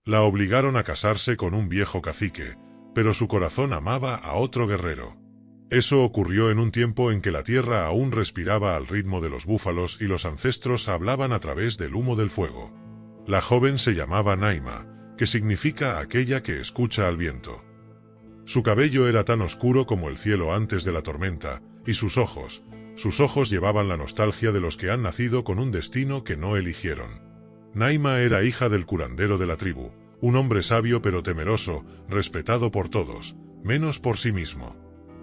La obligaron a casarse con un viejo cacique, pero su corazón amaba a otro guerrero. Eso ocurrió en un tiempo en que la tierra aún respiraba al ritmo de los búfalos y los ancestros hablaban a través del humo del fuego. La joven se llamaba Naima, que significa aquella que escucha al viento. Su cabello era tan oscuro como el cielo antes de la tormenta, y sus ojos llevaban la nostalgia de los que han nacido con un destino que no eligieron. Naima era hija del curandero de la tribu, un hombre sabio pero temeroso, respetado por todos, menos por sí mismo.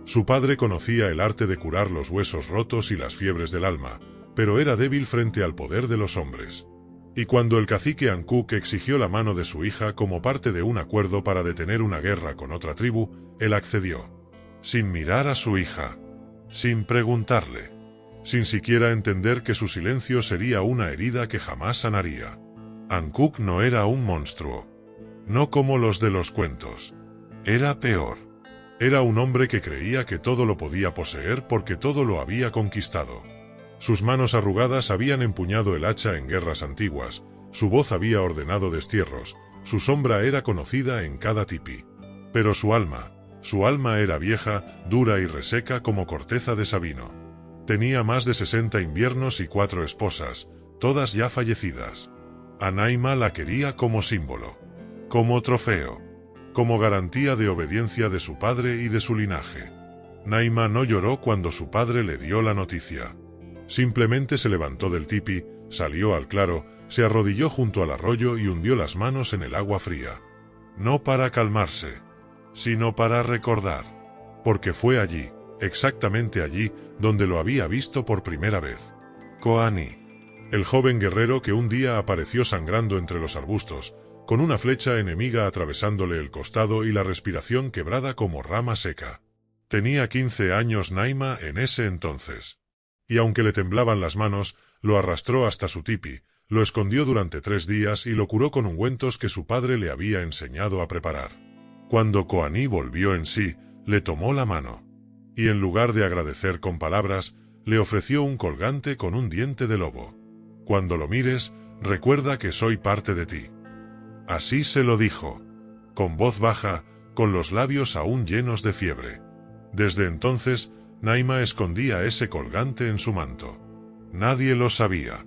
Su padre conocía el arte de curar los huesos rotos y las fiebres del alma, pero era débil frente al poder de los hombres. Y cuando el cacique Ankuk exigió la mano de su hija como parte de un acuerdo para detener una guerra con otra tribu, él accedió. Sin mirar a su hija. Sin preguntarle. Sin siquiera entender que su silencio sería una herida que jamás sanaría. Ankuk no era un monstruo. No como los de los cuentos. Era peor. Era un hombre que creía que todo lo podía poseer porque todo lo había conquistado. Sus manos arrugadas habían empuñado el hacha en guerras antiguas, su voz había ordenado destierros, su sombra era conocida en cada tipi. Pero su alma era vieja, dura y reseca como corteza de sabino. Tenía más de 60 inviernos y 4 esposas, todas ya fallecidas. A Naima la quería como símbolo, como trofeo, como garantía de obediencia de su padre y de su linaje. Naima no lloró cuando su padre le dio la noticia. Simplemente se levantó del tipi, salió al claro, se arrodilló junto al arroyo y hundió las manos en el agua fría. No para calmarse, sino para recordar. Porque fue allí, exactamente allí, donde lo había visto por primera vez. Koani. El joven guerrero que un día apareció sangrando entre los arbustos, con una flecha enemiga atravesándole el costado y la respiración quebrada como rama seca. Tenía 15 años Naima en ese entonces. Y aunque le temblaban las manos, lo arrastró hasta su tipi, lo escondió durante 3 días y lo curó con ungüentos que su padre le había enseñado a preparar. Cuando Koani volvió en sí, le tomó la mano. Y en lugar de agradecer con palabras, le ofreció un colgante con un diente de lobo. Cuando lo mires, recuerda que soy parte de ti. Así se lo dijo. Con voz baja, con los labios aún llenos de fiebre. Desde entonces, Naima escondía ese colgante en su manto. Nadie lo sabía.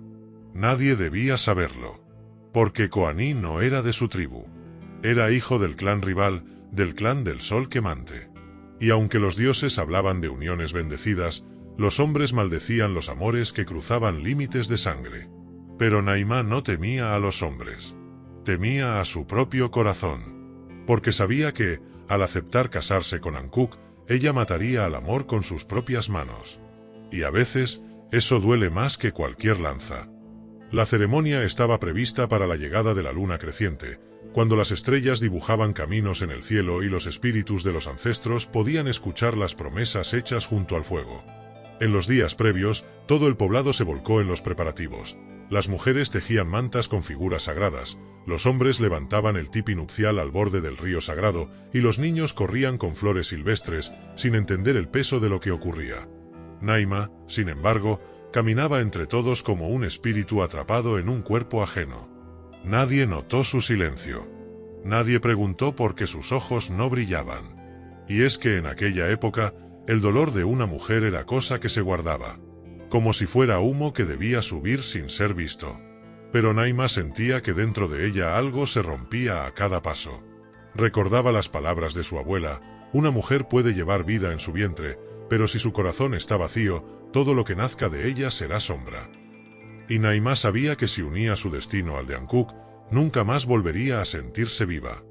Nadie debía saberlo. Porque Koani no era de su tribu. Era hijo del clan rival, del clan del sol quemante. Y aunque los dioses hablaban de uniones bendecidas, los hombres maldecían los amores que cruzaban límites de sangre. Pero Naima no temía a los hombres. Temía a su propio corazón. Porque sabía que, al aceptar casarse con Ankuk, ella mataría al amor con sus propias manos. Y a veces, eso duele más que cualquier lanza. La ceremonia estaba prevista para la llegada de la luna creciente, cuando las estrellas dibujaban caminos en el cielo y los espíritus de los ancestros podían escuchar las promesas hechas junto al fuego. En los días previos, todo el poblado se volcó en los preparativos. Las mujeres tejían mantas con figuras sagradas, los hombres levantaban el tipi nupcial al borde del río sagrado y los niños corrían con flores silvestres, sin entender el peso de lo que ocurría. Naima, sin embargo, caminaba entre todos como un espíritu atrapado en un cuerpo ajeno. Nadie notó su silencio. Nadie preguntó por qué sus ojos no brillaban. Y es que en aquella época, el dolor de una mujer era cosa que se guardaba. Como si fuera humo que debía subir sin ser visto. Pero Naima sentía que dentro de ella algo se rompía a cada paso. Recordaba las palabras de su abuela: una mujer puede llevar vida en su vientre, pero si su corazón está vacío, todo lo que nazca de ella será sombra. Y Naima sabía que si unía su destino al de Ankuk, nunca más volvería a sentirse viva.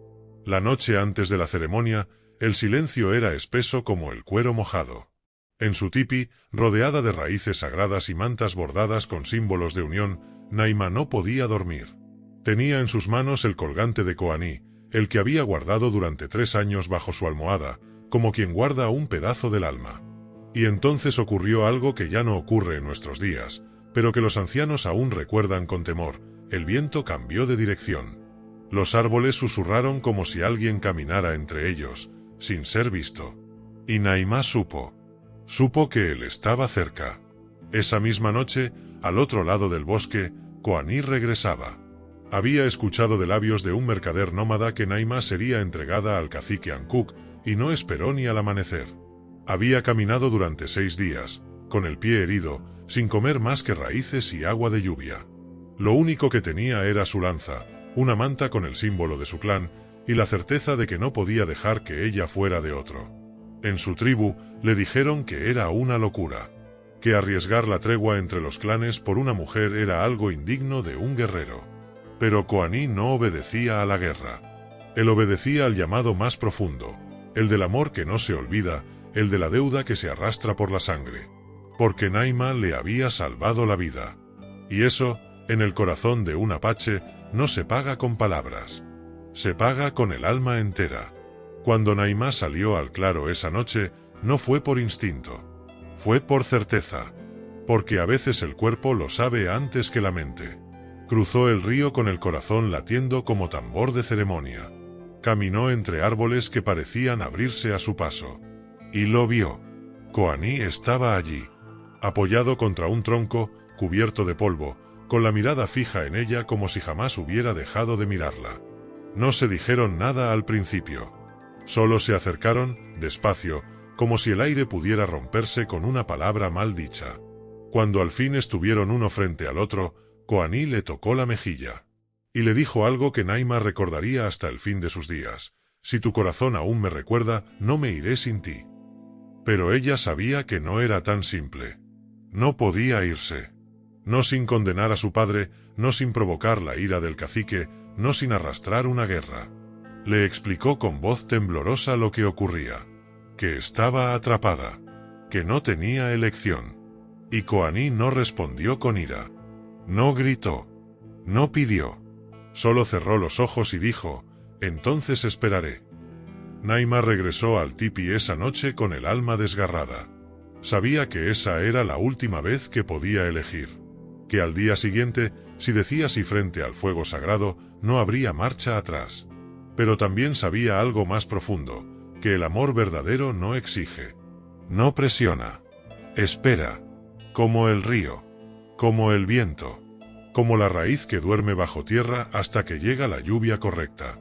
La noche antes de la ceremonia, el silencio era espeso como el cuero mojado. En su tipi, rodeada de raíces sagradas y mantas bordadas con símbolos de unión, Naima no podía dormir. Tenía en sus manos el colgante de Koani, el que había guardado durante 3 años bajo su almohada, como quien guarda un pedazo del alma. Y entonces ocurrió algo que ya no ocurre en nuestros días, pero que los ancianos aún recuerdan con temor: el viento cambió de dirección. Los árboles susurraron como si alguien caminara entre ellos, sin ser visto. Y Naima supo que él estaba cerca. Esa misma noche, al otro lado del bosque, Koani regresaba. Había escuchado de labios de un mercader nómada que Naima sería entregada al cacique Ankuk, y no esperó ni al amanecer. Había caminado durante 6 días, con el pie herido, sin comer más que raíces y agua de lluvia. Lo único que tenía era su lanza, una manta con el símbolo de su clan, y la certeza de que no podía dejar que ella fuera de otro. En su tribu le dijeron que era una locura, que arriesgar la tregua entre los clanes por una mujer era algo indigno de un guerrero. Pero Koani no obedecía a la guerra. Él obedecía al llamado más profundo, el del amor que no se olvida, el de la deuda que se arrastra por la sangre. Porque Naima le había salvado la vida. Y eso, en el corazón de un apache, no se paga con palabras. Se paga con el alma entera. Cuando Naima salió al claro esa noche, no fue por instinto. Fue por certeza. Porque a veces el cuerpo lo sabe antes que la mente. Cruzó el río con el corazón latiendo como tambor de ceremonia. Caminó entre árboles que parecían abrirse a su paso. Y lo vio. Koani estaba allí, apoyado contra un tronco, cubierto de polvo, con la mirada fija en ella como si jamás hubiera dejado de mirarla. No se dijeron nada al principio. Solo se acercaron, despacio, como si el aire pudiera romperse con una palabra mal dicha. Cuando al fin estuvieron uno frente al otro, Koani le tocó la mejilla. Y le dijo algo que Naima recordaría hasta el fin de sus días. Si tu corazón aún me recuerda, no me iré sin ti. Pero ella sabía que no era tan simple. No podía irse. No sin condenar a su padre, no sin provocar la ira del cacique, no sin arrastrar una guerra. Le explicó con voz temblorosa lo que ocurría. Que estaba atrapada. Que no tenía elección. Y Koani no respondió con ira. No gritó. No pidió. Solo cerró los ojos y dijo, entonces esperaré. Naima regresó al tipi esa noche con el alma desgarrada. Sabía que esa era la última vez que podía elegir. Que al día siguiente, si decía sí frente al fuego sagrado, no habría marcha atrás. Pero también sabía algo más profundo, que el amor verdadero no exige. No presiona. Espera. Como el río. Como el viento. Como la raíz que duerme bajo tierra hasta que llega la lluvia correcta.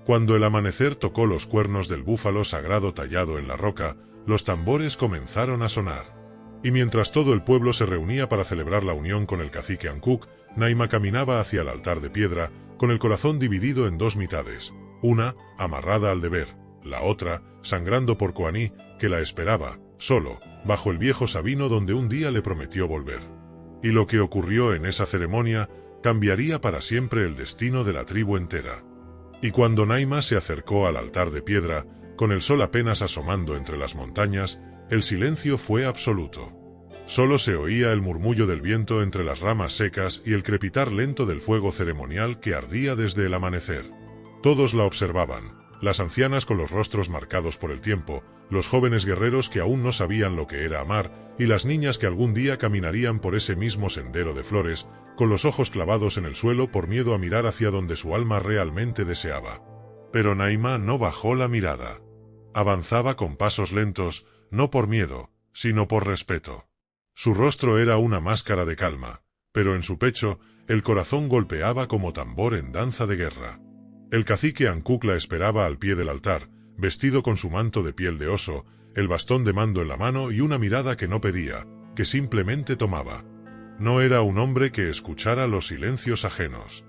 Cuando el amanecer tocó los cuernos del búfalo sagrado tallado en la roca, los tambores comenzaron a sonar. Y mientras todo el pueblo se reunía para celebrar la unión con el cacique Ankuk, Naima caminaba hacia el altar de piedra, con el corazón dividido en 2 mitades, una, amarrada al deber, la otra, sangrando por Koani, que la esperaba, solo, bajo el viejo sabino donde un día le prometió volver. Y lo que ocurrió en esa ceremonia, cambiaría para siempre el destino de la tribu entera. Y cuando Naima se acercó al altar de piedra, con el sol apenas asomando entre las montañas, el silencio fue absoluto. Solo se oía el murmullo del viento entre las ramas secas y el crepitar lento del fuego ceremonial que ardía desde el amanecer. Todos la observaban, las ancianas con los rostros marcados por el tiempo, los jóvenes guerreros que aún no sabían lo que era amar, y las niñas que algún día caminarían por ese mismo sendero de flores, con los ojos clavados en el suelo por miedo a mirar hacia donde su alma realmente deseaba. Pero Naima no bajó la mirada. Avanzaba con pasos lentos, no por miedo, sino por respeto. Su rostro era una máscara de calma, pero en su pecho, el corazón golpeaba como tambor en danza de guerra. El cacique Ankuk la esperaba al pie del altar, vestido con su manto de piel de oso, el bastón de mando en la mano y una mirada que no pedía, que simplemente tomaba. No era un hombre que escuchara los silencios ajenos.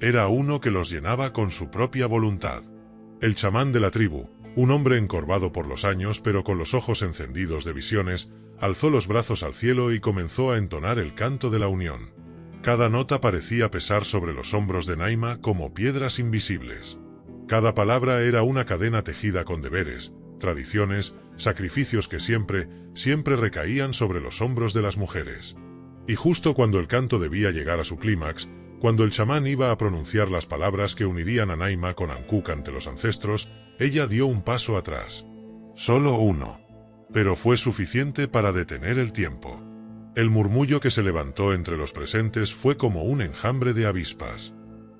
Era uno que los llenaba con su propia voluntad. El chamán de la tribu, un hombre encorvado por los años pero con los ojos encendidos de visiones, alzó los brazos al cielo y comenzó a entonar el canto de la unión. Cada nota parecía pesar sobre los hombros de Naima como piedras invisibles. Cada palabra era una cadena tejida con deberes, tradiciones, sacrificios que siempre recaían sobre los hombros de las mujeres. Y justo cuando el canto debía llegar a su clímax, cuando el chamán iba a pronunciar las palabras que unirían a Naima con Ankuk ante los ancestros, ella dio un paso atrás. Solo uno. Pero fue suficiente para detener el tiempo. El murmullo que se levantó entre los presentes fue como un enjambre de avispas.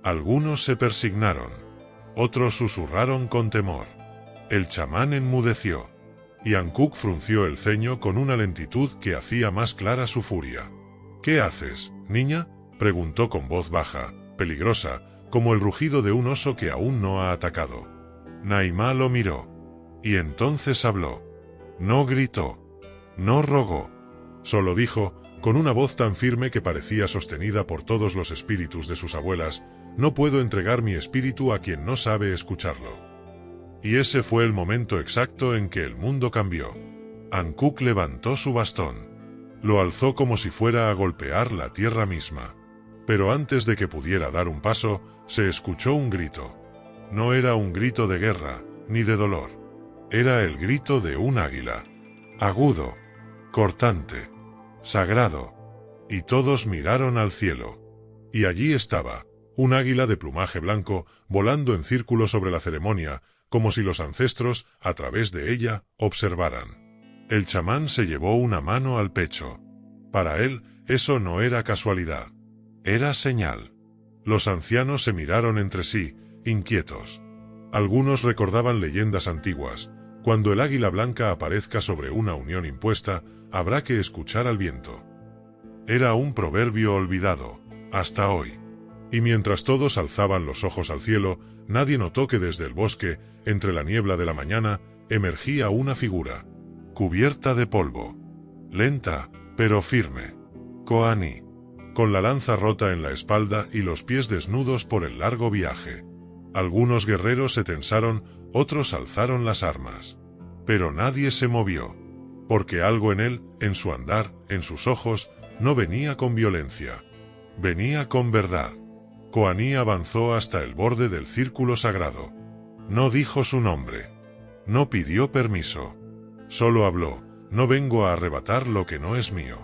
Algunos se persignaron. Otros susurraron con temor. El chamán enmudeció. Y Ankuk frunció el ceño con una lentitud que hacía más clara su furia. «¿Qué haces, niña?», preguntó con voz baja, peligrosa, como el rugido de un oso que aún no ha atacado. Naima lo miró. Y entonces habló. No gritó. No rogó. Solo dijo, con una voz tan firme que parecía sostenida por todos los espíritus de sus abuelas: no puedo entregar mi espíritu a quien no sabe escucharlo. Y ese fue el momento exacto en que el mundo cambió. Ankuk levantó su bastón. Lo alzó como si fuera a golpear la tierra misma. Pero antes de que pudiera dar un paso, se escuchó un grito. No era un grito de guerra, ni de dolor. Era el grito de un águila. Agudo, cortante, sagrado. Y todos miraron al cielo. Y allí estaba, un águila de plumaje blanco, volando en círculo sobre la ceremonia, como si los ancestros, a través de ella, observaran. El chamán se llevó una mano al pecho. Para él, eso no era casualidad. Era señal. Los ancianos se miraron entre sí, inquietos. Algunos recordaban leyendas antiguas. Cuando el águila blanca aparezca sobre una unión impuesta, habrá que escuchar al viento. Era un proverbio olvidado, hasta hoy. Y mientras todos alzaban los ojos al cielo, nadie notó que desde el bosque, entre la niebla de la mañana, emergía una figura, cubierta de polvo. Lenta, pero firme. Koani. Con la lanza rota en la espalda y los pies desnudos por el largo viaje. Algunos guerreros se tensaron, otros alzaron las armas. Pero nadie se movió. Porque algo en él, en su andar, en sus ojos, no venía con violencia. Venía con verdad. Koani avanzó hasta el borde del círculo sagrado. No dijo su nombre. No pidió permiso. Solo habló: no vengo a arrebatar lo que no es mío.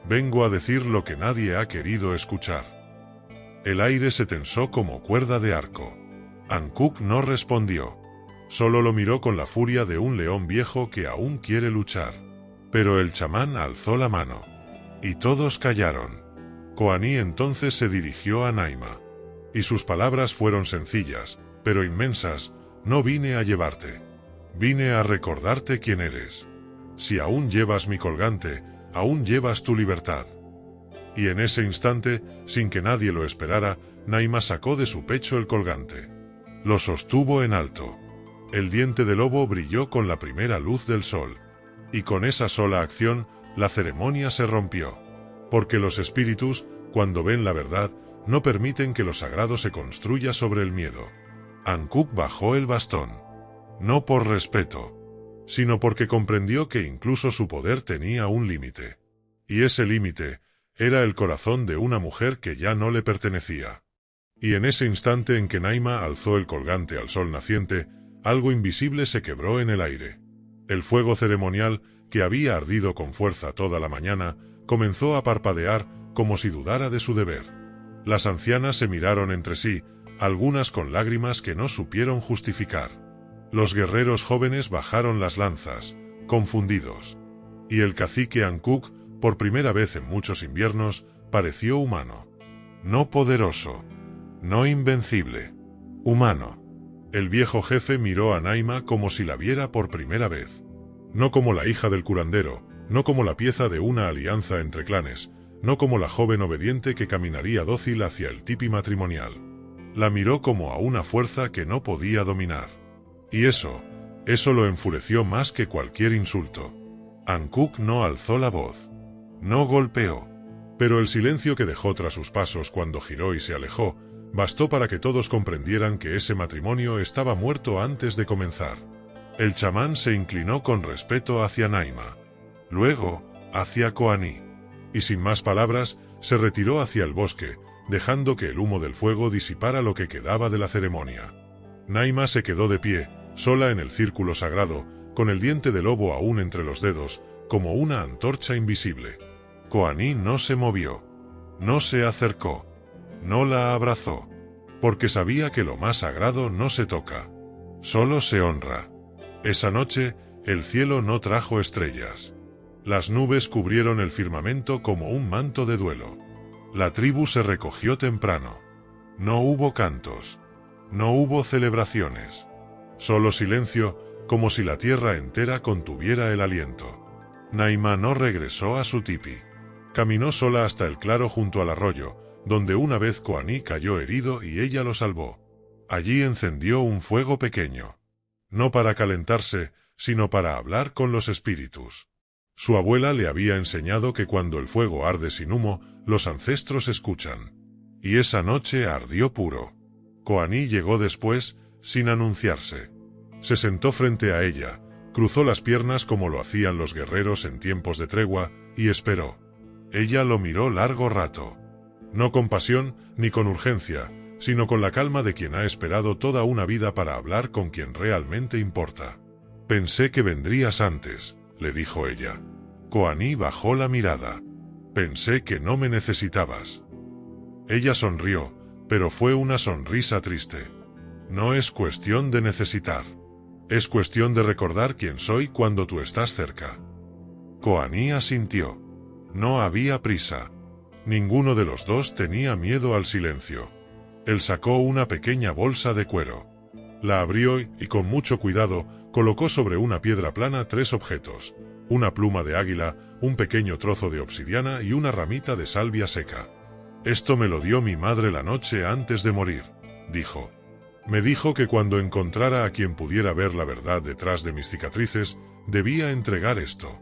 Vengo a decir lo que nadie ha querido escuchar. El aire se tensó como cuerda de arco. Ankuk no respondió. Solo lo miró con la furia de un león viejo que aún quiere luchar. Pero el chamán alzó la mano. Y todos callaron. Koani entonces se dirigió a Naima. Y sus palabras fueron sencillas, pero inmensas: no vine a llevarte. Vine a recordarte quién eres. Si aún llevas mi colgante, aún llevas tu libertad. Y en ese instante, sin que nadie lo esperara, Naima sacó de su pecho el colgante. Lo sostuvo en alto. El diente de lobo brilló con la primera luz del sol. Y con esa sola acción, la ceremonia se rompió. Porque los espíritus, cuando ven la verdad, no permiten que lo sagrado se construya sobre el miedo. Ankuk bajó el bastón. No por respeto, sino porque comprendió que incluso su poder tenía un límite. Y ese límite era el corazón de una mujer que ya no le pertenecía. Y en ese instante en que Naima alzó el colgante al sol naciente, algo invisible se quebró en el aire. El fuego ceremonial, que había ardido con fuerza toda la mañana, comenzó a parpadear como si dudara de su deber. Las ancianas se miraron entre sí, algunas con lágrimas que no supieron justificar. Los guerreros jóvenes bajaron las lanzas, confundidos. Y el cacique Ankuk, por primera vez en muchos inviernos, pareció humano. No poderoso. No invencible. Humano. El viejo jefe miró a Naima como si la viera por primera vez. No como la hija del curandero, no como la pieza de una alianza entre clanes, no como la joven obediente que caminaría dócil hacia el tipi matrimonial. La miró como a una fuerza que no podía dominar. Y eso lo enfureció más que cualquier insulto. Ankuk no alzó la voz. No golpeó. Pero el silencio que dejó tras sus pasos cuando giró y se alejó, bastó para que todos comprendieran que ese matrimonio estaba muerto antes de comenzar. El chamán se inclinó con respeto hacia Naima. Luego, hacia Koani. Y sin más palabras, se retiró hacia el bosque, dejando que el humo del fuego disipara lo que quedaba de la ceremonia. Naima se quedó de pie, sola en el círculo sagrado, con el diente de lobo aún entre los dedos, como una antorcha invisible. Koani no se movió. No se acercó. No la abrazó. Porque sabía que lo más sagrado no se toca. Solo se honra. Esa noche, el cielo no trajo estrellas. Las nubes cubrieron el firmamento como un manto de duelo. La tribu se recogió temprano. No hubo cantos. No hubo celebraciones. Solo silencio, como si la tierra entera contuviera el aliento. Naima no regresó a su tipi. Caminó sola hasta el claro junto al arroyo, donde una vez Koani cayó herido y ella lo salvó. Allí encendió un fuego pequeño. No para calentarse, sino para hablar con los espíritus. Su abuela le había enseñado que cuando el fuego arde sin humo, los ancestros escuchan. Y esa noche ardió puro. Koani llegó después, sin anunciarse. Se sentó frente a ella, cruzó las piernas como lo hacían los guerreros en tiempos de tregua, y esperó. Ella lo miró largo rato. No con pasión, ni con urgencia, sino con la calma de quien ha esperado toda una vida para hablar con quien realmente importa. «Pensé que vendrías antes», le dijo ella. Koani bajó la mirada. «Pensé que no me necesitabas». Ella sonrió, pero fue una sonrisa triste. «No es cuestión de necesitar. Es cuestión de recordar quién soy cuando tú estás cerca». Koani asintió. No había prisa. Ninguno de los dos tenía miedo al silencio. Él sacó una pequeña bolsa de cuero. La abrió y con mucho cuidado colocó sobre una piedra plana 3 objetos: una pluma de águila, un pequeño trozo de obsidiana y una ramita de salvia seca. «Esto me lo dio mi madre la noche antes de morir», dijo. «Me dijo que cuando encontrara a quien pudiera ver la verdad detrás de mis cicatrices, debía entregar esto.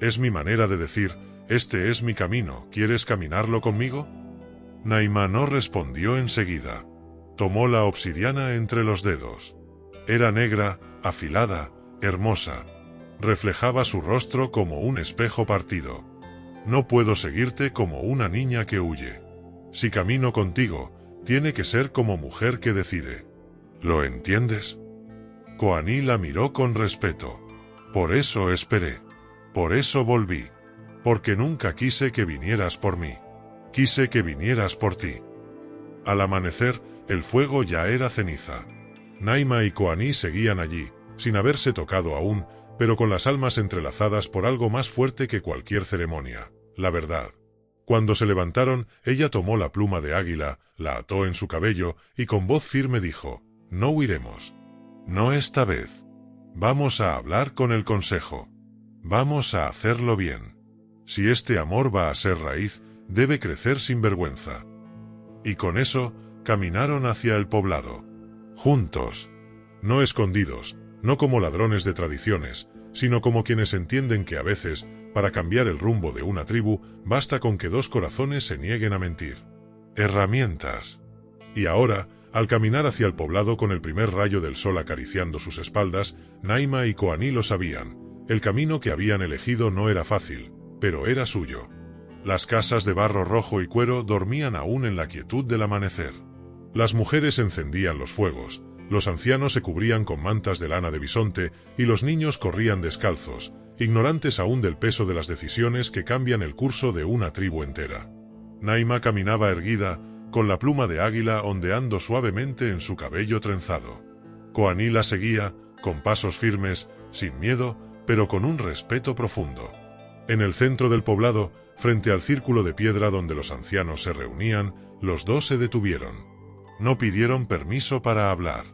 Es mi manera de decir, este es mi camino, ¿quieres caminarlo conmigo?». Naima no respondió enseguida. Tomó la obsidiana entre los dedos. Era negra, afilada, hermosa. Reflejaba su rostro como un espejo partido. «No puedo seguirte como una niña que huye. Si camino contigo, tiene que ser como mujer que decide. ¿Lo entiendes?». Koani la miró con respeto. «Por eso esperé. Por eso volví. Porque nunca quise que vinieras por mí. Quise que vinieras por ti». Al amanecer, el fuego ya era ceniza. Naima y Koani seguían allí, sin haberse tocado aún, pero con las almas entrelazadas por algo más fuerte que cualquier ceremonia: la verdad. Cuando se levantaron, ella tomó la pluma de águila, la ató en su cabello y con voz firme dijo: «No huiremos. No esta vez. Vamos a hablar con el consejo. Vamos a hacerlo bien. Si este amor va a ser raíz, debe crecer sin vergüenza». Y con eso, caminaron hacia el poblado. Juntos. No escondidos, no como ladrones de tradiciones, sino como quienes entienden que a veces, para cambiar el rumbo de una tribu, basta con que 2 corazones se nieguen a mentir. Herramientas. Y ahora, al caminar hacia el poblado con el primer rayo del sol acariciando sus espaldas, Naima y Koani lo sabían. El camino que habían elegido no era fácil, pero era suyo. Las casas de barro rojo y cuero dormían aún en la quietud del amanecer. Las mujeres encendían los fuegos, los ancianos se cubrían con mantas de lana de bisonte y los niños corrían descalzos, ignorantes aún del peso de las decisiones que cambian el curso de una tribu entera. Naima caminaba erguida, con la pluma de águila ondeando suavemente en su cabello trenzado. Koani la seguía, con pasos firmes, sin miedo, pero con un respeto profundo. En el centro del poblado, frente al círculo de piedra donde los ancianos se reunían, los dos se detuvieron. No pidieron permiso para hablar.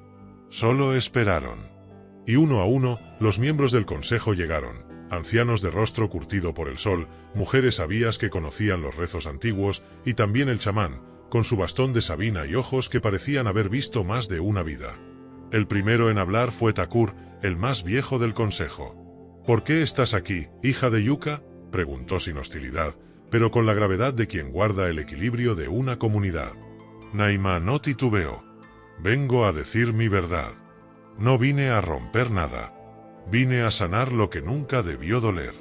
Solo esperaron. Y uno a uno, los miembros del consejo llegaron, ancianos de rostro curtido por el sol, mujeres sabias que conocían los rezos antiguos, y también el chamán, con su bastón de sabina y ojos que parecían haber visto más de una vida. El primero en hablar fue Thakur, el más viejo del consejo. «¿Por qué estás aquí, hija de Yuka?», preguntó sin hostilidad, pero con la gravedad de quien guarda el equilibrio de una comunidad. Naima no titubeó. «Vengo a decir mi verdad. No vine a romper nada. Vine a sanar lo que nunca debió doler».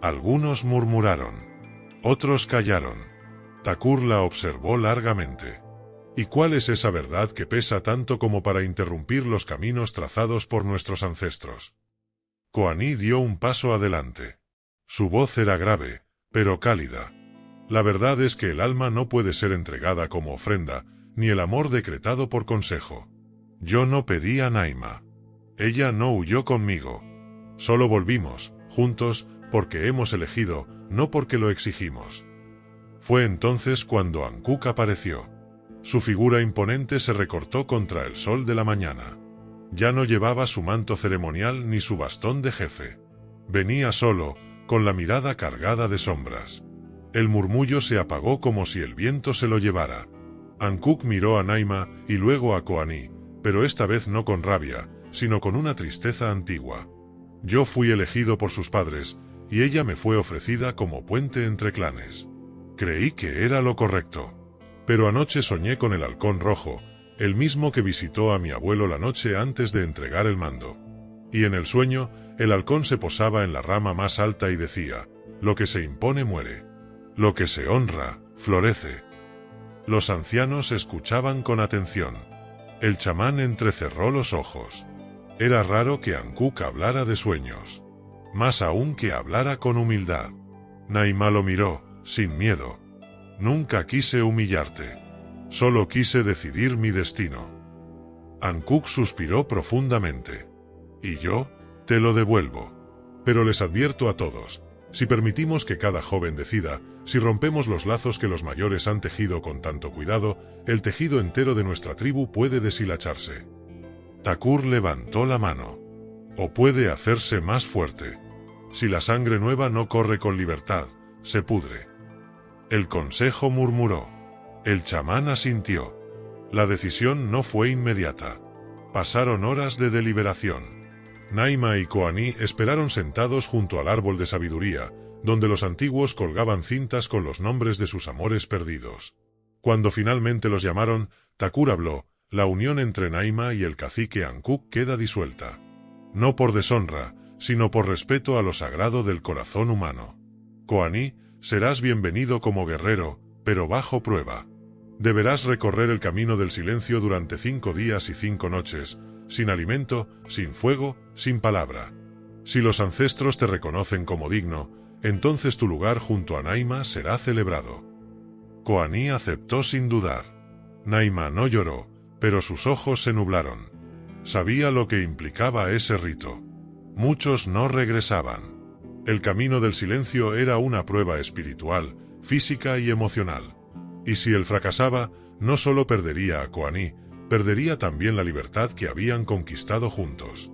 Algunos murmuraron. Otros callaron. Thakur la observó largamente. «¿Y cuál es esa verdad que pesa tanto como para interrumpir los caminos trazados por nuestros ancestros?». Koani dio un paso adelante. Su voz era grave, pero cálida. «La verdad es que el alma no puede ser entregada como ofrenda, ni el amor decretado por consejo. Yo no pedí a Naima. Ella no huyó conmigo. Solo volvimos, juntos, porque hemos elegido, no porque lo exigimos». Fue entonces cuando Ankuk apareció. Su figura imponente se recortó contra el sol de la mañana. Ya no llevaba su manto ceremonial ni su bastón de jefe. Venía solo, con la mirada cargada de sombras. El murmullo se apagó como si el viento se lo llevara. Ankuk miró a Naima y luego a Koani, pero esta vez no con rabia, sino con una tristeza antigua. Yo fui elegido por sus padres, y ella me fue ofrecida como puente entre clanes. Creí que era lo correcto. Pero anoche soñé con el halcón rojo, el mismo que visitó a mi abuelo la noche antes de entregar el mando. Y en el sueño, el halcón se posaba en la rama más alta y decía: lo que se impone muere. Lo que se honra, florece. Los ancianos escuchaban con atención. El chamán entrecerró los ojos. Era raro que Ankuk hablara de sueños. Más aún que hablara con humildad. Naima lo miró, sin miedo. Nunca quise humillarte. Solo quise decidir mi destino. Ankuk suspiró profundamente. Y yo, te lo devuelvo. Pero les advierto a todos, si permitimos que cada joven decida, si rompemos los lazos que los mayores han tejido con tanto cuidado, el tejido entero de nuestra tribu puede deshilacharse. Takur levantó la mano. O puede hacerse más fuerte. Si la sangre nueva no corre con libertad, se pudre. El consejo murmuró. El chamán asintió. La decisión no fue inmediata. Pasaron horas de deliberación. Naima y Koani esperaron sentados junto al árbol de sabiduría, donde los antiguos colgaban cintas con los nombres de sus amores perdidos. Cuando finalmente los llamaron, Takur habló: la unión entre Naima y el cacique Ankuk queda disuelta. No por deshonra, sino por respeto a lo sagrado del corazón humano. Koani, serás bienvenido como guerrero, pero bajo prueba. Deberás recorrer el camino del silencio durante 5 días y 5 noches, sin alimento, sin fuego, sin palabra. Si los ancestros te reconocen como digno, entonces tu lugar junto a Naima será celebrado. Koani aceptó sin dudar. Naima no lloró, pero sus ojos se nublaron. Sabía lo que implicaba ese rito. Muchos no regresaban. El camino del silencio era una prueba espiritual, física y emocional. Y si él fracasaba, no solo perdería a Koani, perdería también la libertad que habían conquistado juntos.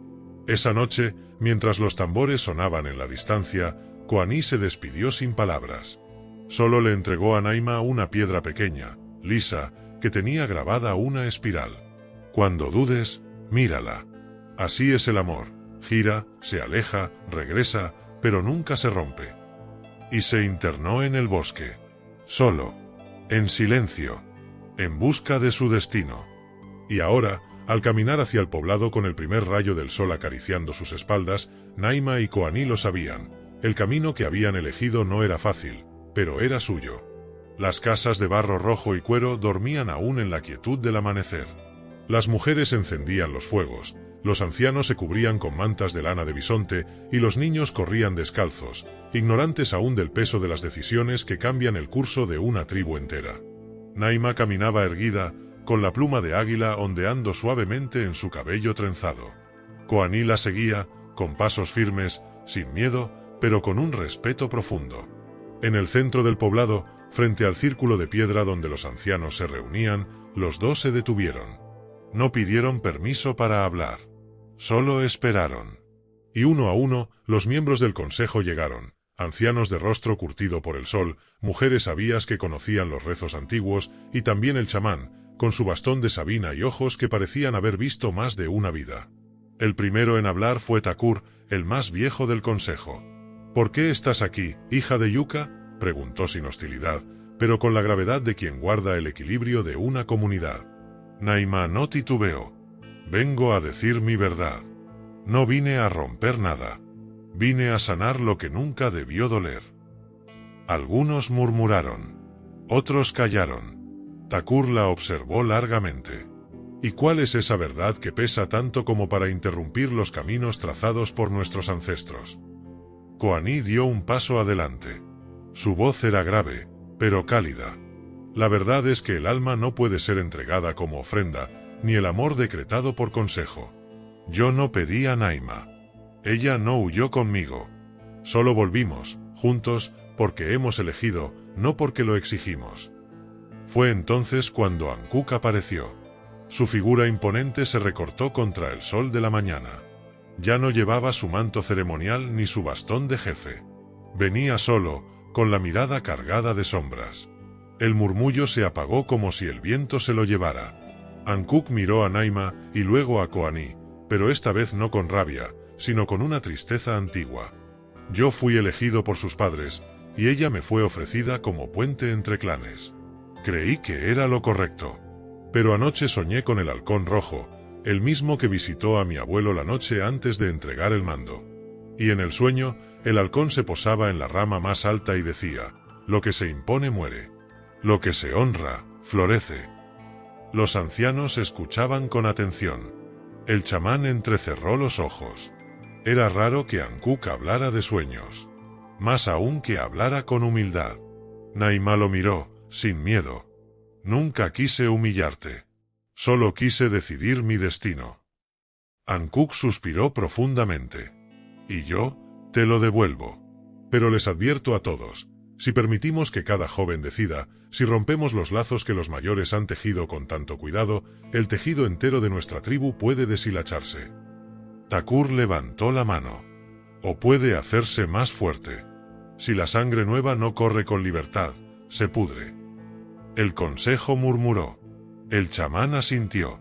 Esa noche, mientras los tambores sonaban en la distancia, Koani se despidió sin palabras. Solo le entregó a Naima una piedra pequeña, lisa, que tenía grabada una espiral. Cuando dudes, mírala. Así es el amor. Gira, se aleja, regresa, pero nunca se rompe. Y se internó en el bosque. Solo. En silencio. En busca de su destino. Y ahora, al caminar hacia el poblado con el primer rayo del sol acariciando sus espaldas, Naima y Koani lo sabían. El camino que habían elegido no era fácil, pero era suyo. Las casas de barro rojo y cuero dormían aún en la quietud del amanecer. Las mujeres encendían los fuegos, los ancianos se cubrían con mantas de lana de bisonte y los niños corrían descalzos, ignorantes aún del peso de las decisiones que cambian el curso de una tribu entera. Naima caminaba erguida, con la pluma de águila ondeando suavemente en su cabello trenzado. Koani la seguía, con pasos firmes, sin miedo, pero con un respeto profundo. En el centro del poblado, frente al círculo de piedra donde los ancianos se reunían, los dos se detuvieron. No pidieron permiso para hablar. Solo esperaron. Y uno a uno, los miembros del consejo llegaron, ancianos de rostro curtido por el sol, mujeres sabias que conocían los rezos antiguos, y también el chamán, con su bastón de sabina y ojos que parecían haber visto más de una vida. El primero en hablar fue Takur, el más viejo del consejo. «¿Por qué estás aquí, hija de Yuka?», preguntó sin hostilidad, pero con la gravedad de quien guarda el equilibrio de una comunidad. Naima no titubeó. «Vengo a decir mi verdad. No vine a romper nada. Vine a sanar lo que nunca debió doler». Algunos murmuraron. Otros callaron. Takur la observó largamente. «¿Y cuál es esa verdad que pesa tanto como para interrumpir los caminos trazados por nuestros ancestros?». Koani dio un paso adelante. Su voz era grave, pero cálida. «La verdad es que el alma no puede ser entregada como ofrenda, ni el amor decretado por consejo. Yo no pedí a Naima. Ella no huyó conmigo. Solo volvimos, juntos, porque hemos elegido, no porque lo exigimos». Fue entonces cuando Ankuk apareció. Su figura imponente se recortó contra el sol de la mañana. Ya no llevaba su manto ceremonial ni su bastón de jefe. Venía solo, con la mirada cargada de sombras. El murmullo se apagó como si el viento se lo llevara. Ankuk miró a Naima y luego a Koani, pero esta vez no con rabia, sino con una tristeza antigua. Yo fui elegido por sus padres, y ella me fue ofrecida como puente entre clanes. Creí que era lo correcto. Pero anoche soñé con el halcón rojo, el mismo que visitó a mi abuelo la noche antes de entregar el mando. Y en el sueño, el halcón se posaba en la rama más alta y decía: lo que se impone muere. Lo que se honra, florece. Los ancianos escuchaban con atención. El chamán entrecerró los ojos. Era raro que Ankuk hablara de sueños. Más aún que hablara con humildad. Naima lo miró, sin miedo. Nunca quise humillarte. Solo quise decidir mi destino. Ankuk suspiró profundamente. Y yo, te lo devuelvo. Pero les advierto a todos, si permitimos que cada joven decida, si rompemos los lazos que los mayores han tejido con tanto cuidado, el tejido entero de nuestra tribu puede deshilacharse. Takur levantó la mano. O puede hacerse más fuerte. Si la sangre nueva no corre con libertad, se pudre. El consejo murmuró. El chamán asintió.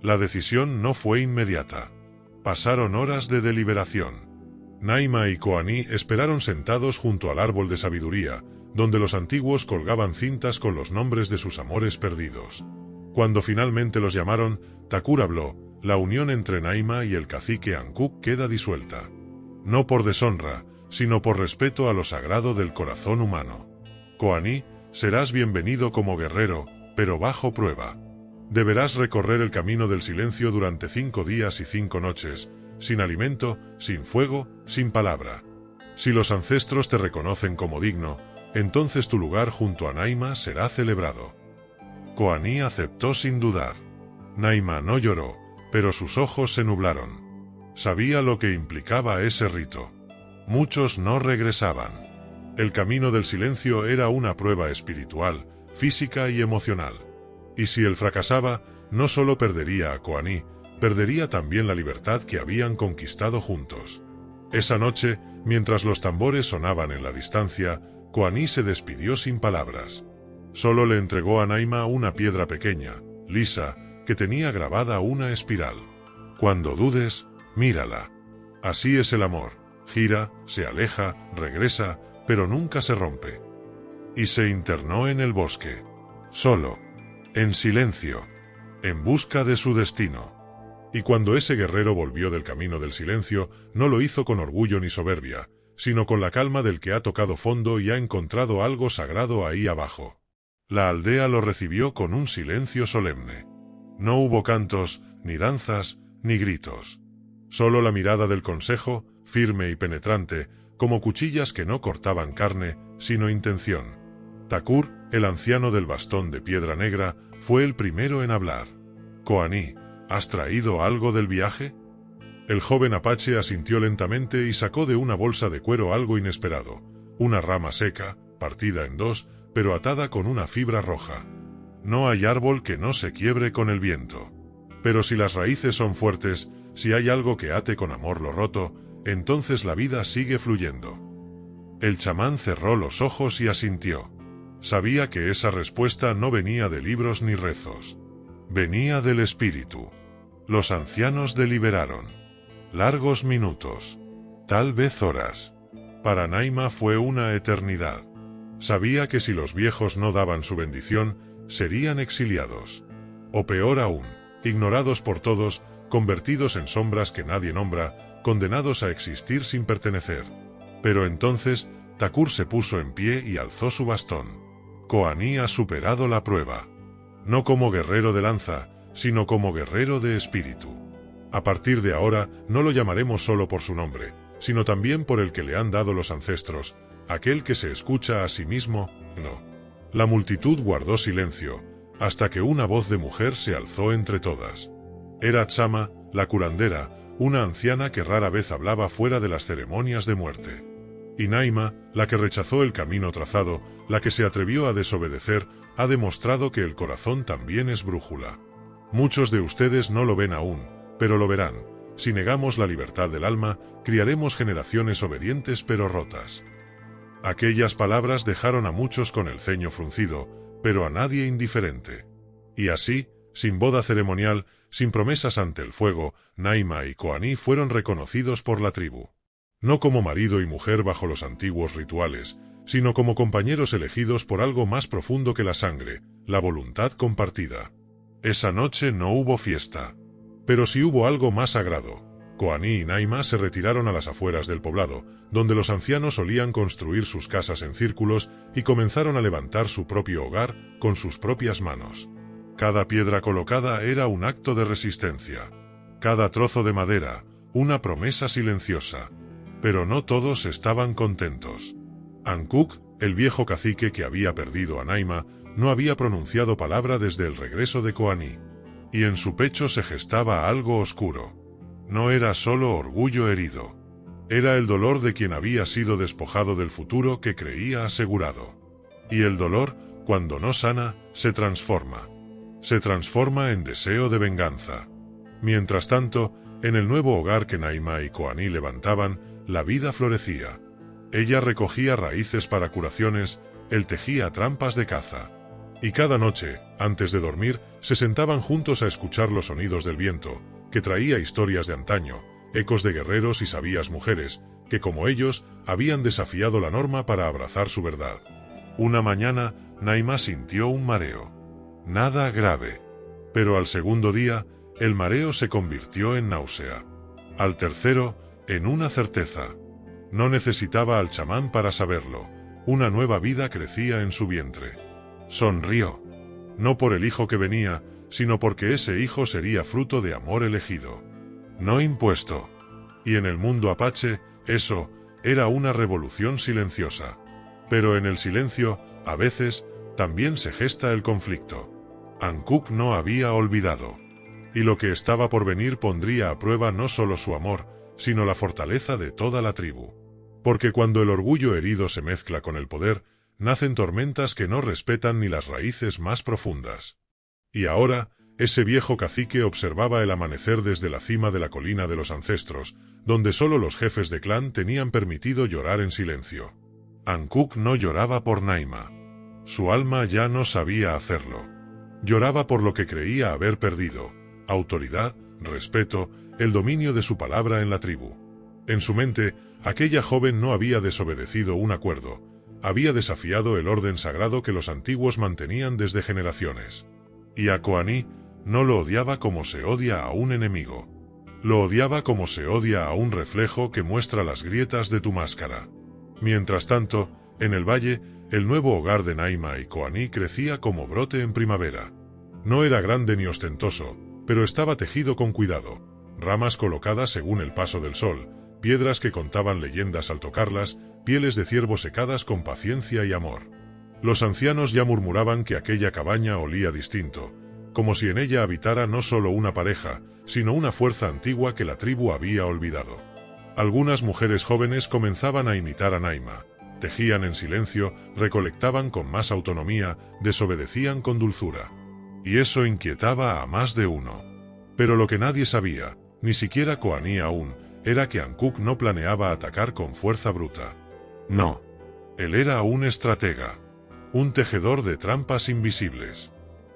La decisión no fue inmediata. Pasaron horas de deliberación. Naima y Koani esperaron sentados junto al árbol de sabiduría, donde los antiguos colgaban cintas con los nombres de sus amores perdidos. Cuando finalmente los llamaron, Takur habló: la unión entre Naima y el cacique Ankuk queda disuelta. No por deshonra, sino por respeto a lo sagrado del corazón humano. Koani, serás bienvenido como guerrero, pero bajo prueba. Deberás recorrer el camino del silencio durante 5 días y 5 noches, sin alimento, sin fuego, sin palabra. Si los ancestros te reconocen como digno, entonces tu lugar junto a Naima será celebrado. Koani aceptó sin dudar. Naima no lloró, pero sus ojos se nublaron. Sabía lo que implicaba ese rito. Muchos no regresaban. El camino del silencio era una prueba espiritual, física y emocional. Y si él fracasaba, no solo perdería a Koani, perdería también la libertad que habían conquistado juntos. Esa noche, mientras los tambores sonaban en la distancia, Koani se despidió sin palabras. Solo le entregó a Naima una piedra pequeña, lisa, que tenía grabada una espiral. Cuando dudes, mírala. Así es el amor. Gira, se aleja, regresa, pero nunca se rompe. Y se internó en el bosque. Solo. En silencio. En busca de su destino. Y cuando ese guerrero volvió del camino del silencio, no lo hizo con orgullo ni soberbia, sino con la calma del que ha tocado fondo y ha encontrado algo sagrado ahí abajo. La aldea lo recibió con un silencio solemne. No hubo cantos, ni danzas, ni gritos. Solo la mirada del consejo, firme y penetrante, como cuchillas que no cortaban carne, sino intención. Takur, el anciano del bastón de piedra negra, fue el primero en hablar. Koani, ¿has traído algo del viaje? El joven apache asintió lentamente y sacó de una bolsa de cuero algo inesperado, una rama seca, partida en dos, pero atada con una fibra roja. No hay árbol que no se quiebre con el viento. Pero si las raíces son fuertes, si hay algo que ate con amor lo roto, entonces la vida sigue fluyendo. El chamán cerró los ojos y asintió. Sabía que esa respuesta no venía de libros ni rezos. Venía del espíritu. Los ancianos deliberaron. Largos minutos. Tal vez horas. Para Naima fue una eternidad. Sabía que si los viejos no daban su bendición, serían exiliados. O peor aún, ignorados por todos, convertidos en sombras que nadie nombra, condenados a existir sin pertenecer. Pero entonces, Takur se puso en pie y alzó su bastón. Koani ha superado la prueba. No como guerrero de lanza, sino como guerrero de espíritu. A partir de ahora, no lo llamaremos solo por su nombre, sino también por el que le han dado los ancestros, aquel que se escucha a sí mismo, no. La multitud guardó silencio, hasta que una voz de mujer se alzó entre todas. Era Tsama, la curandera, una anciana que rara vez hablaba fuera de las ceremonias de muerte. Y Naima, la que rechazó el camino trazado, la que se atrevió a desobedecer, ha demostrado que el corazón también es brújula. Muchos de ustedes no lo ven aún, pero lo verán. Si negamos la libertad del alma, criaremos generaciones obedientes pero rotas. Aquellas palabras dejaron a muchos con el ceño fruncido, pero a nadie indiferente. Y así, sin boda ceremonial, sin promesas ante el fuego, Naima y Koani fueron reconocidos por la tribu. No como marido y mujer bajo los antiguos rituales, sino como compañeros elegidos por algo más profundo que la sangre, la voluntad compartida. Esa noche no hubo fiesta. Pero sí hubo algo más sagrado. Koani y Naima se retiraron a las afueras del poblado, donde los ancianos solían construir sus casas en círculos y comenzaron a levantar su propio hogar con sus propias manos. Cada piedra colocada era un acto de resistencia. Cada trozo de madera, una promesa silenciosa. Pero no todos estaban contentos. Ankuk, el viejo cacique que había perdido a Naima, no había pronunciado palabra desde el regreso de Koani. Y en su pecho se gestaba algo oscuro. No era solo orgullo herido. Era el dolor de quien había sido despojado del futuro que creía asegurado. Y el dolor, cuando no sana, se transforma. Se transforma en deseo de venganza. Mientras tanto, en el nuevo hogar que Naima y Koani levantaban, la vida florecía. Ella recogía raíces para curaciones, él tejía trampas de caza. Y cada noche, antes de dormir, se sentaban juntos a escuchar los sonidos del viento, que traía historias de antaño, ecos de guerreros y sabias mujeres, que como ellos, habían desafiado la norma para abrazar su verdad. Una mañana, Naima sintió un mareo. Nada grave. Pero al segundo día, el mareo se convirtió en náusea. Al tercero, en una certeza. No necesitaba al chamán para saberlo. Una nueva vida crecía en su vientre. Sonrió. No por el hijo que venía, sino porque ese hijo sería fruto de amor elegido. No impuesto. Y en el mundo apache, eso, era una revolución silenciosa. Pero en el silencio, a veces, también se gesta el conflicto. Ankuk no había olvidado. Y lo que estaba por venir pondría a prueba no solo su amor, sino la fortaleza de toda la tribu. Porque cuando el orgullo herido se mezcla con el poder, nacen tormentas que no respetan ni las raíces más profundas. Y ahora, ese viejo cacique observaba el amanecer desde la cima de la colina de los ancestros, donde solo los jefes de clan tenían permitido llorar en silencio. Ankuk no lloraba por Naima. Su alma ya no sabía hacerlo. Lloraba por lo que creía haber perdido: autoridad, respeto, el dominio de su palabra en la tribu. En su mente, aquella joven no había desobedecido un acuerdo, había desafiado el orden sagrado que los antiguos mantenían desde generaciones. Y a Koani no lo odiaba como se odia a un enemigo. Lo odiaba como se odia a un reflejo que muestra las grietas de tu máscara. Mientras tanto, en el valle, el nuevo hogar de Naima y Koani crecía como brote en primavera. No era grande ni ostentoso, pero estaba tejido con cuidado. Ramas colocadas según el paso del sol, piedras que contaban leyendas al tocarlas, pieles de ciervo secadas con paciencia y amor. Los ancianos ya murmuraban que aquella cabaña olía distinto, como si en ella habitara no solo una pareja, sino una fuerza antigua que la tribu había olvidado. Algunas mujeres jóvenes comenzaban a imitar a Naima, tejían en silencio, recolectaban con más autonomía, desobedecían con dulzura. Y eso inquietaba a más de uno. Pero lo que nadie sabía, ni siquiera Koani aún, era que Ankuk no planeaba atacar con fuerza bruta. No. Él era un estratega. Un tejedor de trampas invisibles.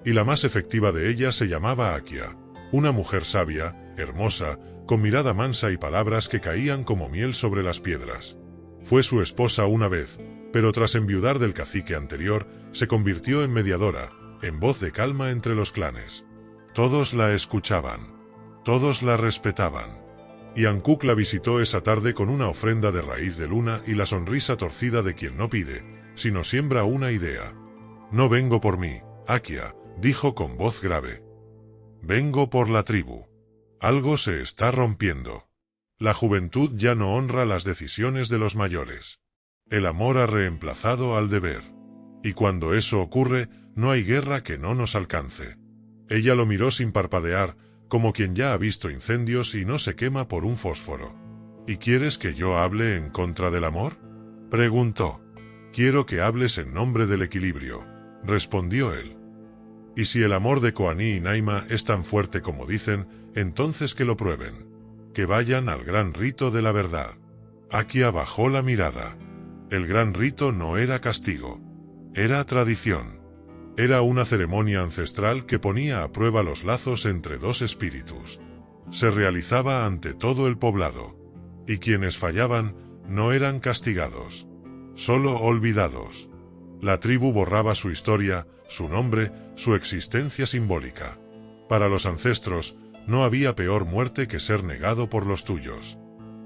Y la más efectiva de ellas se llamaba Akia, una mujer sabia, hermosa, con mirada mansa y palabras que caían como miel sobre las piedras. Fue su esposa una vez, pero tras enviudar del cacique anterior, se convirtió en mediadora, en voz de calma entre los clanes. Todos la escuchaban. Todos la respetaban. Y Ankuk la visitó esa tarde con una ofrenda de raíz de luna y la sonrisa torcida de quien no pide, sino siembra una idea. No vengo por mí, Akia, dijo con voz grave. Vengo por la tribu. Algo se está rompiendo. La juventud ya no honra las decisiones de los mayores. El amor ha reemplazado al deber. Y cuando eso ocurre, no hay guerra que no nos alcance. Ella lo miró sin parpadear, como quien ya ha visto incendios y no se quema por un fósforo. ¿Y quieres que yo hable en contra del amor?, preguntó. Quiero que hables en nombre del equilibrio, respondió él. Y si el amor de Koani y Naima es tan fuerte como dicen, entonces que lo prueben. Que vayan al gran rito de la verdad. Akia bajó la mirada. El gran rito no era castigo. Era tradición. Era una ceremonia ancestral que ponía a prueba los lazos entre dos espíritus. Se realizaba ante todo el poblado. Y quienes fallaban no eran castigados, solo olvidados. La tribu borraba su historia, su nombre, su existencia simbólica. Para los ancestros, no había peor muerte que ser negado por los tuyos.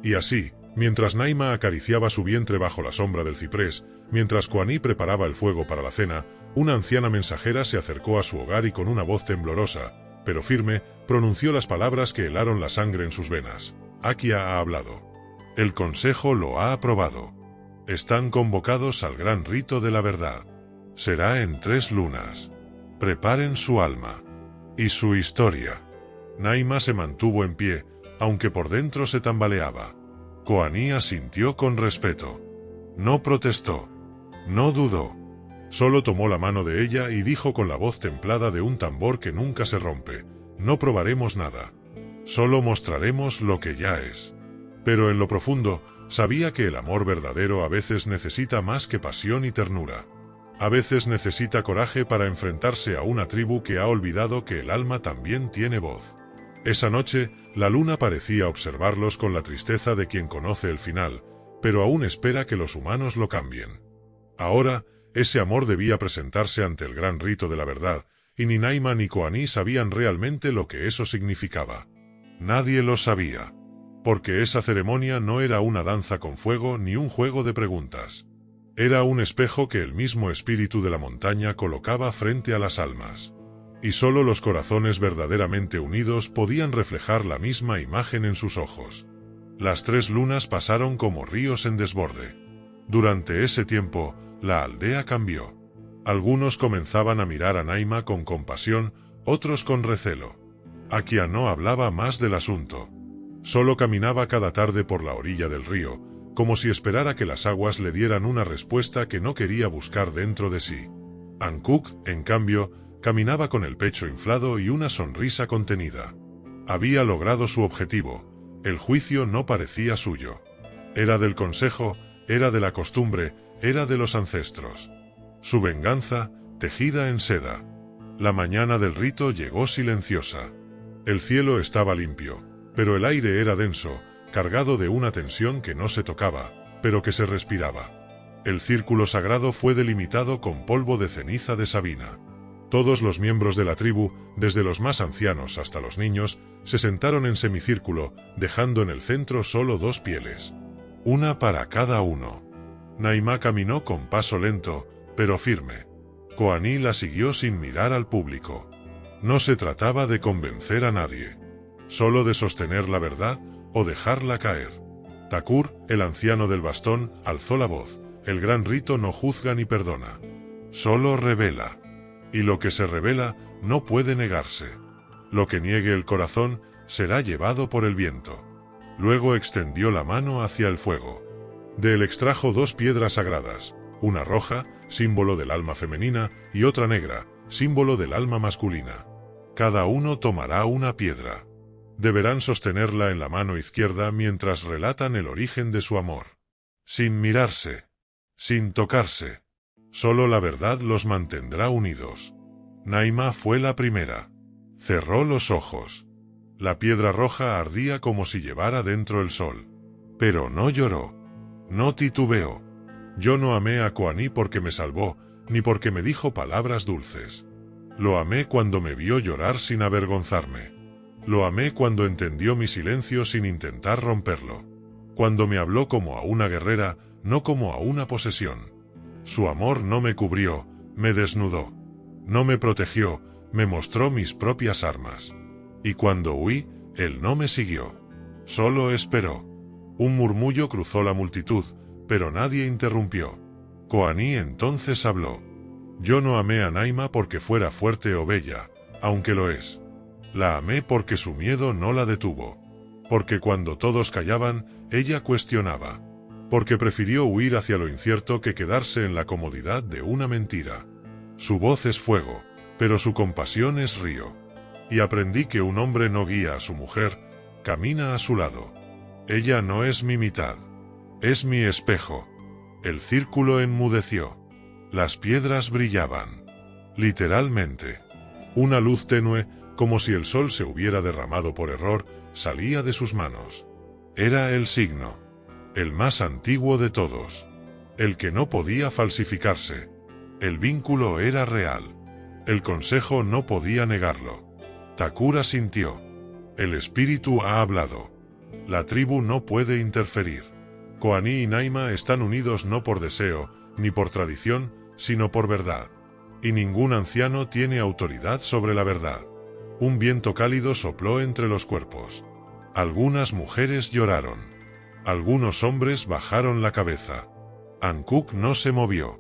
Y así, mientras Naima acariciaba su vientre bajo la sombra del ciprés, mientras Koani preparaba el fuego para la cena, una anciana mensajera se acercó a su hogar y con una voz temblorosa, pero firme, pronunció las palabras que helaron la sangre en sus venas. Akia ha hablado. El consejo lo ha aprobado. Están convocados al gran rito de la verdad. Será en 3 lunas. Preparen su alma. Y su historia. Naima se mantuvo en pie, aunque por dentro se tambaleaba. Koani asintió con respeto. No protestó. No dudó. Solo tomó la mano de ella y dijo con la voz templada de un tambor que nunca se rompe: no probaremos nada. Solo mostraremos lo que ya es. Pero en lo profundo, sabía que el amor verdadero a veces necesita más que pasión y ternura. A veces necesita coraje para enfrentarse a una tribu que ha olvidado que el alma también tiene voz. Esa noche, la luna parecía observarlos con la tristeza de quien conoce el final, pero aún espera que los humanos lo cambien. Ahora, ese amor debía presentarse ante el gran rito de la verdad, y ni Naima ni Koani sabían realmente lo que eso significaba. Nadie lo sabía. Porque esa ceremonia no era una danza con fuego ni un juego de preguntas. Era un espejo que el mismo espíritu de la montaña colocaba frente a las almas. Y solo los corazones verdaderamente unidos podían reflejar la misma imagen en sus ojos. Las 3 lunas pasaron como ríos en desborde. Durante ese tiempo, la aldea cambió. Algunos comenzaban a mirar a Naima con compasión, otros con recelo. Akia no hablaba más del asunto. Solo caminaba cada tarde por la orilla del río, como si esperara que las aguas le dieran una respuesta que no quería buscar dentro de sí. Ankuk, en cambio, caminaba con el pecho inflado y una sonrisa contenida. Había logrado su objetivo. El juicio no parecía suyo. Era del consejo, era de la costumbre, era de los ancestros. Su venganza, tejida en seda. La mañana del rito llegó silenciosa. El cielo estaba limpio, pero el aire era denso, cargado de una tensión que no se tocaba, pero que se respiraba. El círculo sagrado fue delimitado con polvo de ceniza de Sabina. Todos los miembros de la tribu, desde los más ancianos hasta los niños, se sentaron en semicírculo, dejando en el centro solo 2 pieles. Una para cada uno. Naima caminó con paso lento, pero firme. Koani la siguió sin mirar al público. No se trataba de convencer a nadie. Solo de sostener la verdad o dejarla caer. Takur, el anciano del bastón, alzó la voz. El gran rito no juzga ni perdona. Solo revela. Y lo que se revela no puede negarse. Lo que niegue el corazón será llevado por el viento. Luego extendió la mano hacia el fuego. De él extrajo 2 piedras sagradas, una roja, símbolo del alma femenina, y otra negra, símbolo del alma masculina. Cada uno tomará una piedra. Deberán sostenerla en la mano izquierda mientras relatan el origen de su amor. Sin mirarse. Sin tocarse. Solo la verdad los mantendrá unidos. Naima fue la primera. Cerró los ojos. La piedra roja ardía como si llevara dentro el sol. Pero no lloró. No titubeó. Yo no amé a Koani porque me salvó, ni porque me dijo palabras dulces. Lo amé cuando me vio llorar sin avergonzarme. Lo amé cuando entendió mi silencio sin intentar romperlo. Cuando me habló como a una guerrera, no como a una posesión. Su amor no me cubrió, me desnudó. No me protegió, me mostró mis propias armas. Y cuando huí, él no me siguió. Solo esperó. Un murmullo cruzó la multitud, pero nadie interrumpió. Koani entonces habló. Yo no amé a Naima porque fuera fuerte o bella, aunque lo es. La amé porque su miedo no la detuvo. Porque cuando todos callaban, ella cuestionaba. Porque prefirió huir hacia lo incierto que quedarse en la comodidad de una mentira. Su voz es fuego, pero su compasión es río. Y aprendí que un hombre no guía a su mujer, camina a su lado. Ella no es mi mitad. Es mi espejo. El círculo enmudeció. Las piedras brillaban. Literalmente. Una luz tenue, como si el sol se hubiera derramado por error, salía de sus manos. Era el signo. El más antiguo de todos. El que no podía falsificarse. El vínculo era real. El consejo no podía negarlo. Takura sintió. El espíritu ha hablado. La tribu no puede interferir. Koani y Naima están unidos no por deseo, ni por tradición, sino por verdad. Y ningún anciano tiene autoridad sobre la verdad. Un viento cálido sopló entre los cuerpos. Algunas mujeres lloraron. Algunos hombres bajaron la cabeza. Hankook no se movió.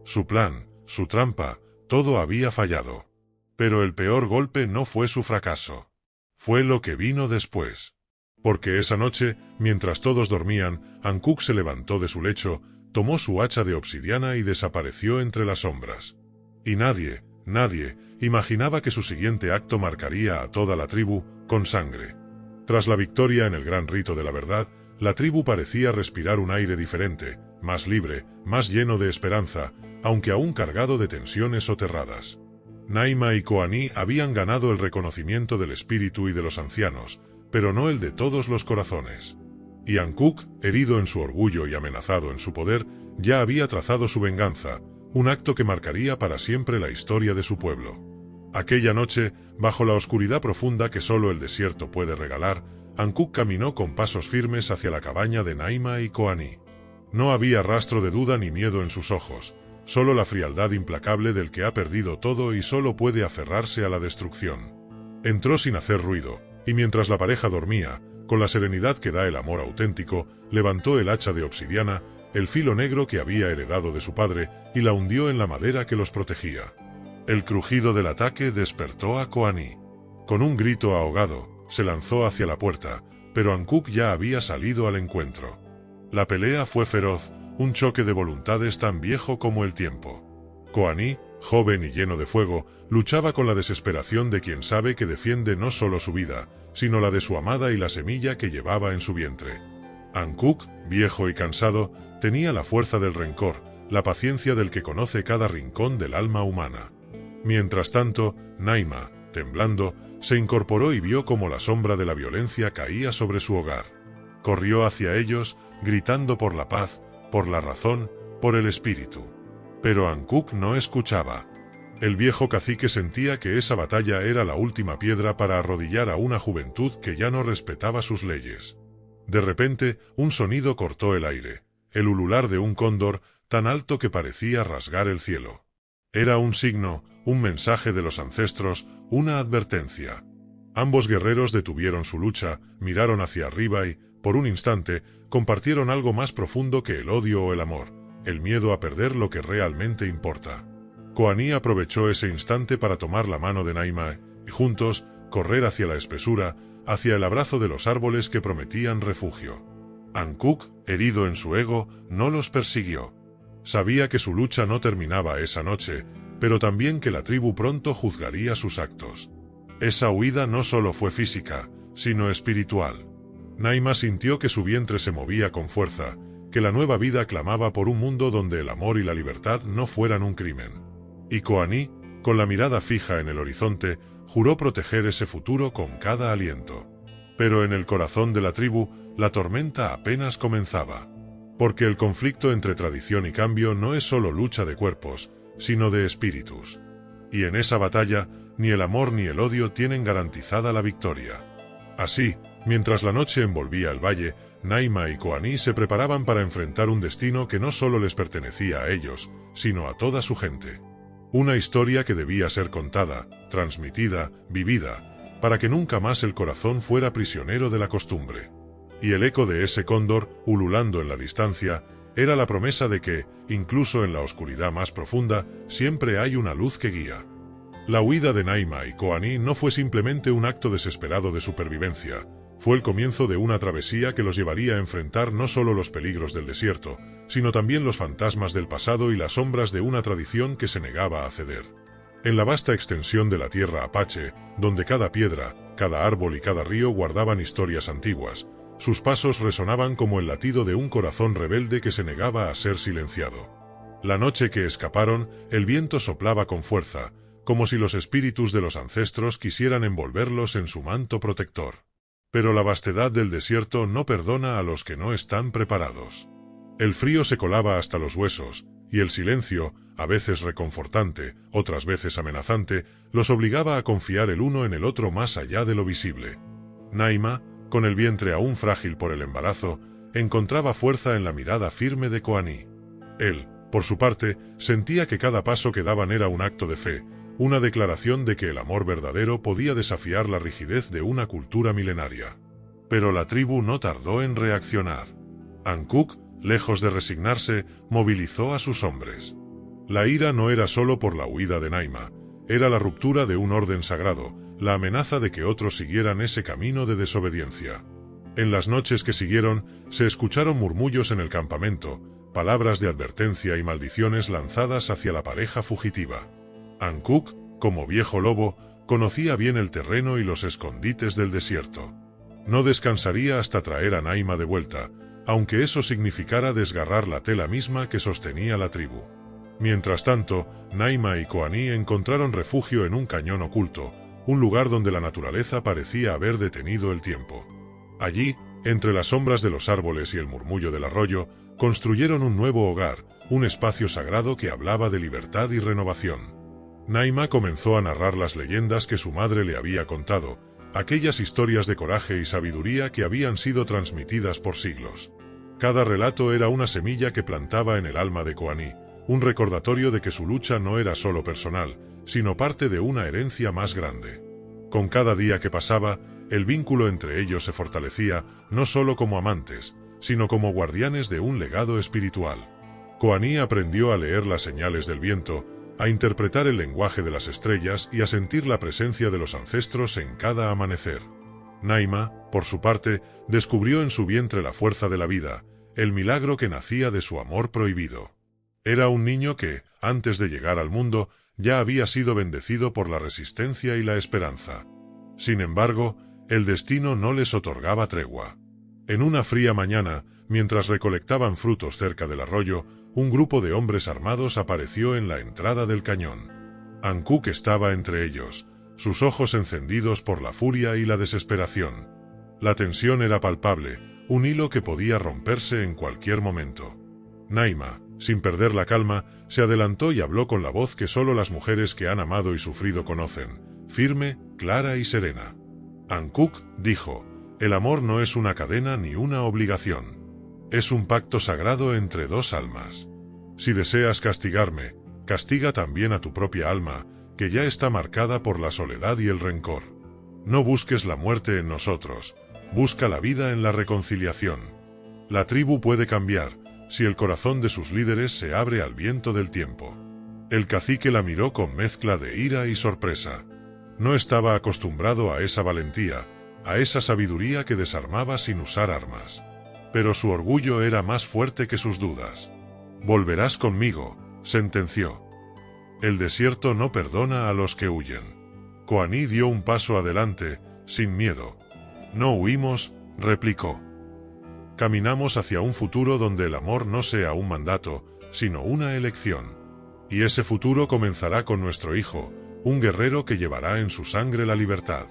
Su plan, su trampa, todo había fallado. Pero el peor golpe no fue su fracaso. Fue lo que vino después. Porque esa noche, mientras todos dormían, Hankook se levantó de su lecho, tomó su hacha de obsidiana y desapareció entre las sombras. Y nadie imaginaba que su siguiente acto marcaría a toda la tribu, con sangre. Tras la victoria en el gran rito de la verdad, la tribu parecía respirar un aire diferente, más libre, más lleno de esperanza, aunque aún cargado de tensiones soterradas. Naima y Koani habían ganado el reconocimiento del espíritu y de los ancianos, pero no el de todos los corazones. Y Hankook, herido en su orgullo y amenazado en su poder, ya había trazado su venganza, un acto que marcaría para siempre la historia de su pueblo. Aquella noche, bajo la oscuridad profunda que solo el desierto puede regalar, Hankook caminó con pasos firmes hacia la cabaña de Naima y Koani. No había rastro de duda ni miedo en sus ojos, solo la frialdad implacable del que ha perdido todo y solo puede aferrarse a la destrucción. Entró sin hacer ruido, y mientras la pareja dormía, con la serenidad que da el amor auténtico, levantó el hacha de obsidiana, el filo negro que había heredado de su padre, y la hundió en la madera que los protegía. El crujido del ataque despertó a Koani. Con un grito ahogado, se lanzó hacia la puerta, pero Hankook ya había salido al encuentro. La pelea fue feroz, un choque de voluntades tan viejo como el tiempo. Koani, joven y lleno de fuego, luchaba con la desesperación de quien sabe que defiende no solo su vida, sino la de su amada y la semilla que llevaba en su vientre. Hankook, viejo y cansado, tenía la fuerza del rencor, la paciencia del que conoce cada rincón del alma humana. Mientras tanto, Naima, temblando, se incorporó y vio cómo la sombra de la violencia caía sobre su hogar. Corrió hacia ellos, gritando por la paz, por la razón, por el espíritu. Pero Hankook no escuchaba. El viejo cacique sentía que esa batalla era la última piedra para arrodillar a una juventud que ya no respetaba sus leyes. De repente, un sonido cortó el aire, el ulular de un cóndor, tan alto que parecía rasgar el cielo. Era un signo, un mensaje de los ancestros, una advertencia. Ambos guerreros detuvieron su lucha, miraron hacia arriba y, por un instante, compartieron algo más profundo que el odio o el amor, el miedo a perder lo que realmente importa. Koani aprovechó ese instante para tomar la mano de Naima y juntos, correr hacia la espesura, hacia el abrazo de los árboles que prometían refugio. Hankook, herido en su ego, no los persiguió. Sabía que su lucha no terminaba esa noche, pero también que la tribu pronto juzgaría sus actos. Esa huida no solo fue física, sino espiritual. Naima sintió que su vientre se movía con fuerza, que la nueva vida clamaba por un mundo donde el amor y la libertad no fueran un crimen. Y Koani, con la mirada fija en el horizonte, juró proteger ese futuro con cada aliento. Pero en el corazón de la tribu, la tormenta apenas comenzaba. Porque el conflicto entre tradición y cambio no es solo lucha de cuerpos, sino de espíritus. Y en esa batalla, ni el amor ni el odio tienen garantizada la victoria. Así, mientras la noche envolvía el valle, Naima y Koani se preparaban para enfrentar un destino que no solo les pertenecía a ellos, sino a toda su gente. Una historia que debía ser contada, transmitida, vivida, para que nunca más el corazón fuera prisionero de la costumbre. Y el eco de ese cóndor, ululando en la distancia, era la promesa de que, incluso en la oscuridad más profunda, siempre hay una luz que guía. La huida de Naima y Koani no fue simplemente un acto desesperado de supervivencia, fue el comienzo de una travesía que los llevaría a enfrentar no solo los peligros del desierto, sino también los fantasmas del pasado y las sombras de una tradición que se negaba a ceder. En la vasta extensión de la tierra apache, donde cada piedra, cada árbol y cada río guardaban historias antiguas, Sus pasos resonaban como el latido de un corazón rebelde que se negaba a ser silenciado. La noche que escaparon, el viento soplaba con fuerza, como si los espíritus de los ancestros quisieran envolverlos en su manto protector. Pero la vastedad del desierto no perdona a los que no están preparados. El frío se colaba hasta los huesos, y el silencio, a veces reconfortante, otras veces amenazante, los obligaba a confiar el uno en el otro más allá de lo visible. Naima, con el vientre aún frágil por el embarazo, encontraba fuerza en la mirada firme de Koani. Él, por su parte, sentía que cada paso que daban era un acto de fe, una declaración de que el amor verdadero podía desafiar la rigidez de una cultura milenaria. Pero la tribu no tardó en reaccionar. Ankuk, lejos de resignarse, movilizó a sus hombres. La ira no era solo por la huida de Naima, era la ruptura de un orden sagrado, la amenaza de que otros siguieran ese camino de desobediencia. En las noches que siguieron, se escucharon murmullos en el campamento, palabras de advertencia y maldiciones lanzadas hacia la pareja fugitiva. Ankuk, como viejo lobo, conocía bien el terreno y los escondites del desierto. No descansaría hasta traer a Naima de vuelta, aunque eso significara desgarrar la tela misma que sostenía la tribu. Mientras tanto, Naima y Koani encontraron refugio en un cañón oculto, un lugar donde la naturaleza parecía haber detenido el tiempo. Allí, entre las sombras de los árboles y el murmullo del arroyo, construyeron un nuevo hogar, un espacio sagrado que hablaba de libertad y renovación. Naima comenzó a narrar las leyendas que su madre le había contado, aquellas historias de coraje y sabiduría que habían sido transmitidas por siglos. Cada relato era una semilla que plantaba en el alma de Koani, un recordatorio de que su lucha no era solo personal, sino parte de una herencia más grande. Con cada día que pasaba, el vínculo entre ellos se fortalecía, no solo como amantes, sino como guardianes de un legado espiritual. Koani aprendió a leer las señales del viento, a interpretar el lenguaje de las estrellas y a sentir la presencia de los ancestros en cada amanecer. Naima, por su parte, descubrió en su vientre la fuerza de la vida, el milagro que nacía de su amor prohibido. Era un niño que, antes de llegar al mundo, ya había sido bendecido por la resistencia y la esperanza. Sin embargo, el destino no les otorgaba tregua. En una fría mañana, mientras recolectaban frutos cerca del arroyo, un grupo de hombres armados apareció en la entrada del cañón. Ankuk estaba entre ellos, sus ojos encendidos por la furia y la desesperación. La tensión era palpable, un hilo que podía romperse en cualquier momento. Naima, sin perder la calma, se adelantó y habló con la voz que solo las mujeres que han amado y sufrido conocen, firme, clara y serena. Ankuk dijo, el amor no es una cadena ni una obligación. Es un pacto sagrado entre dos almas. Si deseas castigarme, castiga también a tu propia alma, que ya está marcada por la soledad y el rencor. No busques la muerte en nosotros, busca la vida en la reconciliación. La tribu puede cambiar, si el corazón de sus líderes se abre al viento del tiempo. El cacique la miró con mezcla de ira y sorpresa. No estaba acostumbrado a esa valentía, a esa sabiduría que desarmaba sin usar armas. Pero su orgullo era más fuerte que sus dudas. Volverás conmigo, sentenció. El desierto no perdona a los que huyen. Koani dio un paso adelante, sin miedo. No huimos, replicó. Caminamos hacia un futuro donde el amor no sea un mandato, sino una elección. Y ese futuro comenzará con nuestro hijo, un guerrero que llevará en su sangre la libertad.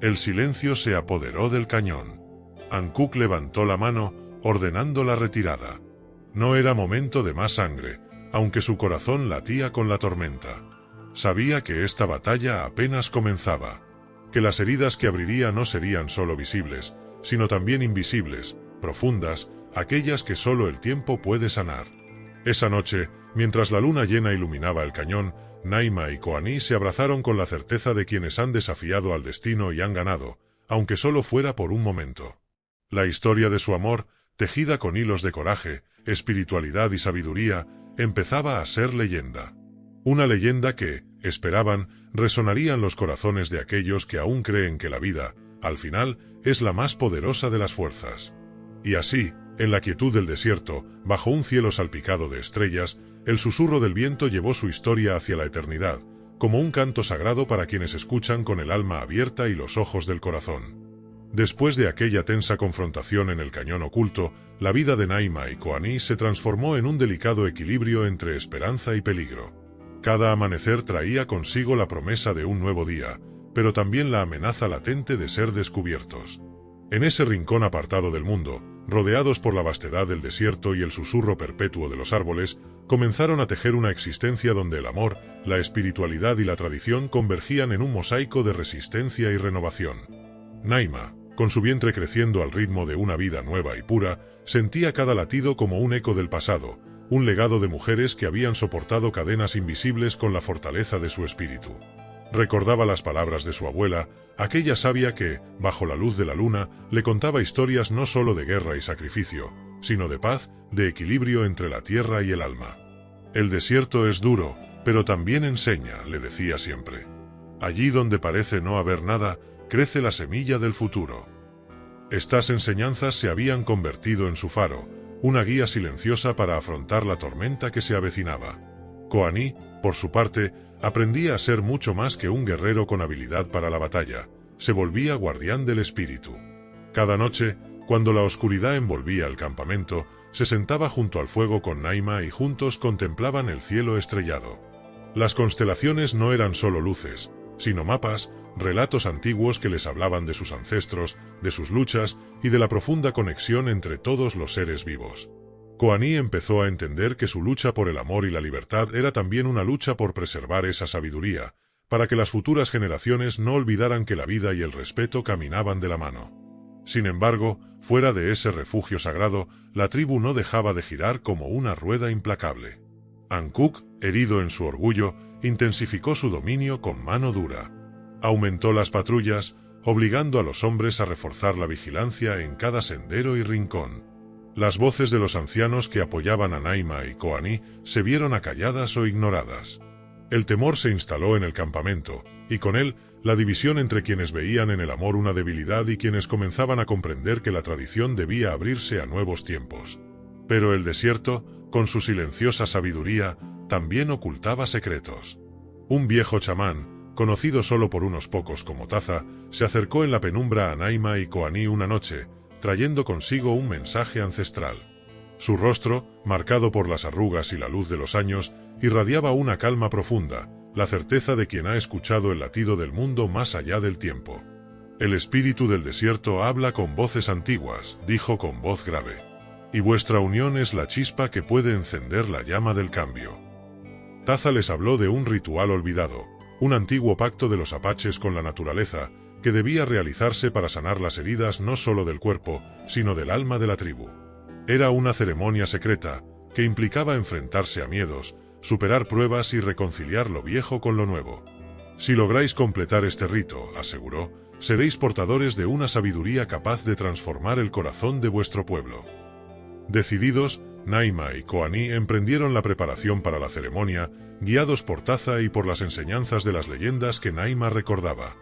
El silencio se apoderó del cañón. Ankuk levantó la mano, ordenando la retirada. No era momento de más sangre, aunque su corazón latía con la tormenta. Sabía que esta batalla apenas comenzaba, que las heridas que abriría no serían solo visibles, sino también invisibles, profundas, aquellas que solo el tiempo puede sanar. Esa noche, mientras la luna llena iluminaba el cañón, Naima y Koani se abrazaron con la certeza de quienes han desafiado al destino y han ganado, aunque solo fuera por un momento. La historia de su amor, tejida con hilos de coraje, espiritualidad y sabiduría, empezaba a ser leyenda. Una leyenda que, esperaban, resonaría en los corazones de aquellos que aún creen que la vida, al final, es la más poderosa de las fuerzas. Y así, en la quietud del desierto, bajo un cielo salpicado de estrellas, el susurro del viento llevó su historia hacia la eternidad, como un canto sagrado para quienes escuchan con el alma abierta y los ojos del corazón. Después de aquella tensa confrontación en el cañón oculto, la vida de Naima y Koani se transformó en un delicado equilibrio entre esperanza y peligro. Cada amanecer traía consigo la promesa de un nuevo día, pero también la amenaza latente de ser descubiertos. En ese rincón apartado del mundo, rodeados por la vastedad del desierto y el susurro perpetuo de los árboles, comenzaron a tejer una existencia donde el amor, la espiritualidad y la tradición convergían en un mosaico de resistencia y renovación. Naima, con su vientre creciendo al ritmo de una vida nueva y pura, sentía cada latido como un eco del pasado, un legado de mujeres que habían soportado cadenas invisibles con la fortaleza de su espíritu. Recordaba las palabras de su abuela, aquella sabia que, bajo la luz de la luna, le contaba historias no solo de guerra y sacrificio, sino de paz, de equilibrio entre la tierra y el alma. El desierto es duro, pero también enseña, le decía siempre. Allí donde parece no haber nada, crece la semilla del futuro. Estas enseñanzas se habían convertido en su faro, una guía silenciosa para afrontar la tormenta que se avecinaba. Koani, por su parte, aprendía a ser mucho más que un guerrero con habilidad para la batalla, se volvía guardián del espíritu. Cada noche, cuando la oscuridad envolvía el campamento, se sentaba junto al fuego con Naima y juntos contemplaban el cielo estrellado. Las constelaciones no eran solo luces, sino mapas, relatos antiguos que les hablaban de sus ancestros, de sus luchas y de la profunda conexión entre todos los seres vivos. Koani empezó a entender que su lucha por el amor y la libertad era también una lucha por preservar esa sabiduría, para que las futuras generaciones no olvidaran que la vida y el respeto caminaban de la mano. Sin embargo, fuera de ese refugio sagrado, la tribu no dejaba de girar como una rueda implacable. Ankuk, herido en su orgullo, intensificó su dominio con mano dura. Aumentó las patrullas, obligando a los hombres a reforzar la vigilancia en cada sendero y rincón. Las voces de los ancianos que apoyaban a Naima y Koani se vieron acalladas o ignoradas. El temor se instaló en el campamento, y con él, la división entre quienes veían en el amor una debilidad y quienes comenzaban a comprender que la tradición debía abrirse a nuevos tiempos. Pero el desierto, con su silenciosa sabiduría, también ocultaba secretos. Un viejo chamán, conocido solo por unos pocos como Taza, se acercó en la penumbra a Naima y Koani una noche, trayendo consigo un mensaje ancestral. Su rostro, marcado por las arrugas y la luz de los años, irradiaba una calma profunda, la certeza de quien ha escuchado el latido del mundo más allá del tiempo. El espíritu del desierto habla con voces antiguas, dijo con voz grave. Y vuestra unión es la chispa que puede encender la llama del cambio. Taza les habló de un ritual olvidado, un antiguo pacto de los apaches con la naturaleza, que debía realizarse para sanar las heridas no solo del cuerpo, sino del alma de la tribu. Era una ceremonia secreta, que implicaba enfrentarse a miedos, superar pruebas y reconciliar lo viejo con lo nuevo. Si lográis completar este rito, aseguró, seréis portadores de una sabiduría capaz de transformar el corazón de vuestro pueblo. Decididos, Naima y Koani emprendieron la preparación para la ceremonia, guiados por Taza y por las enseñanzas de las leyendas que Naima recordaba.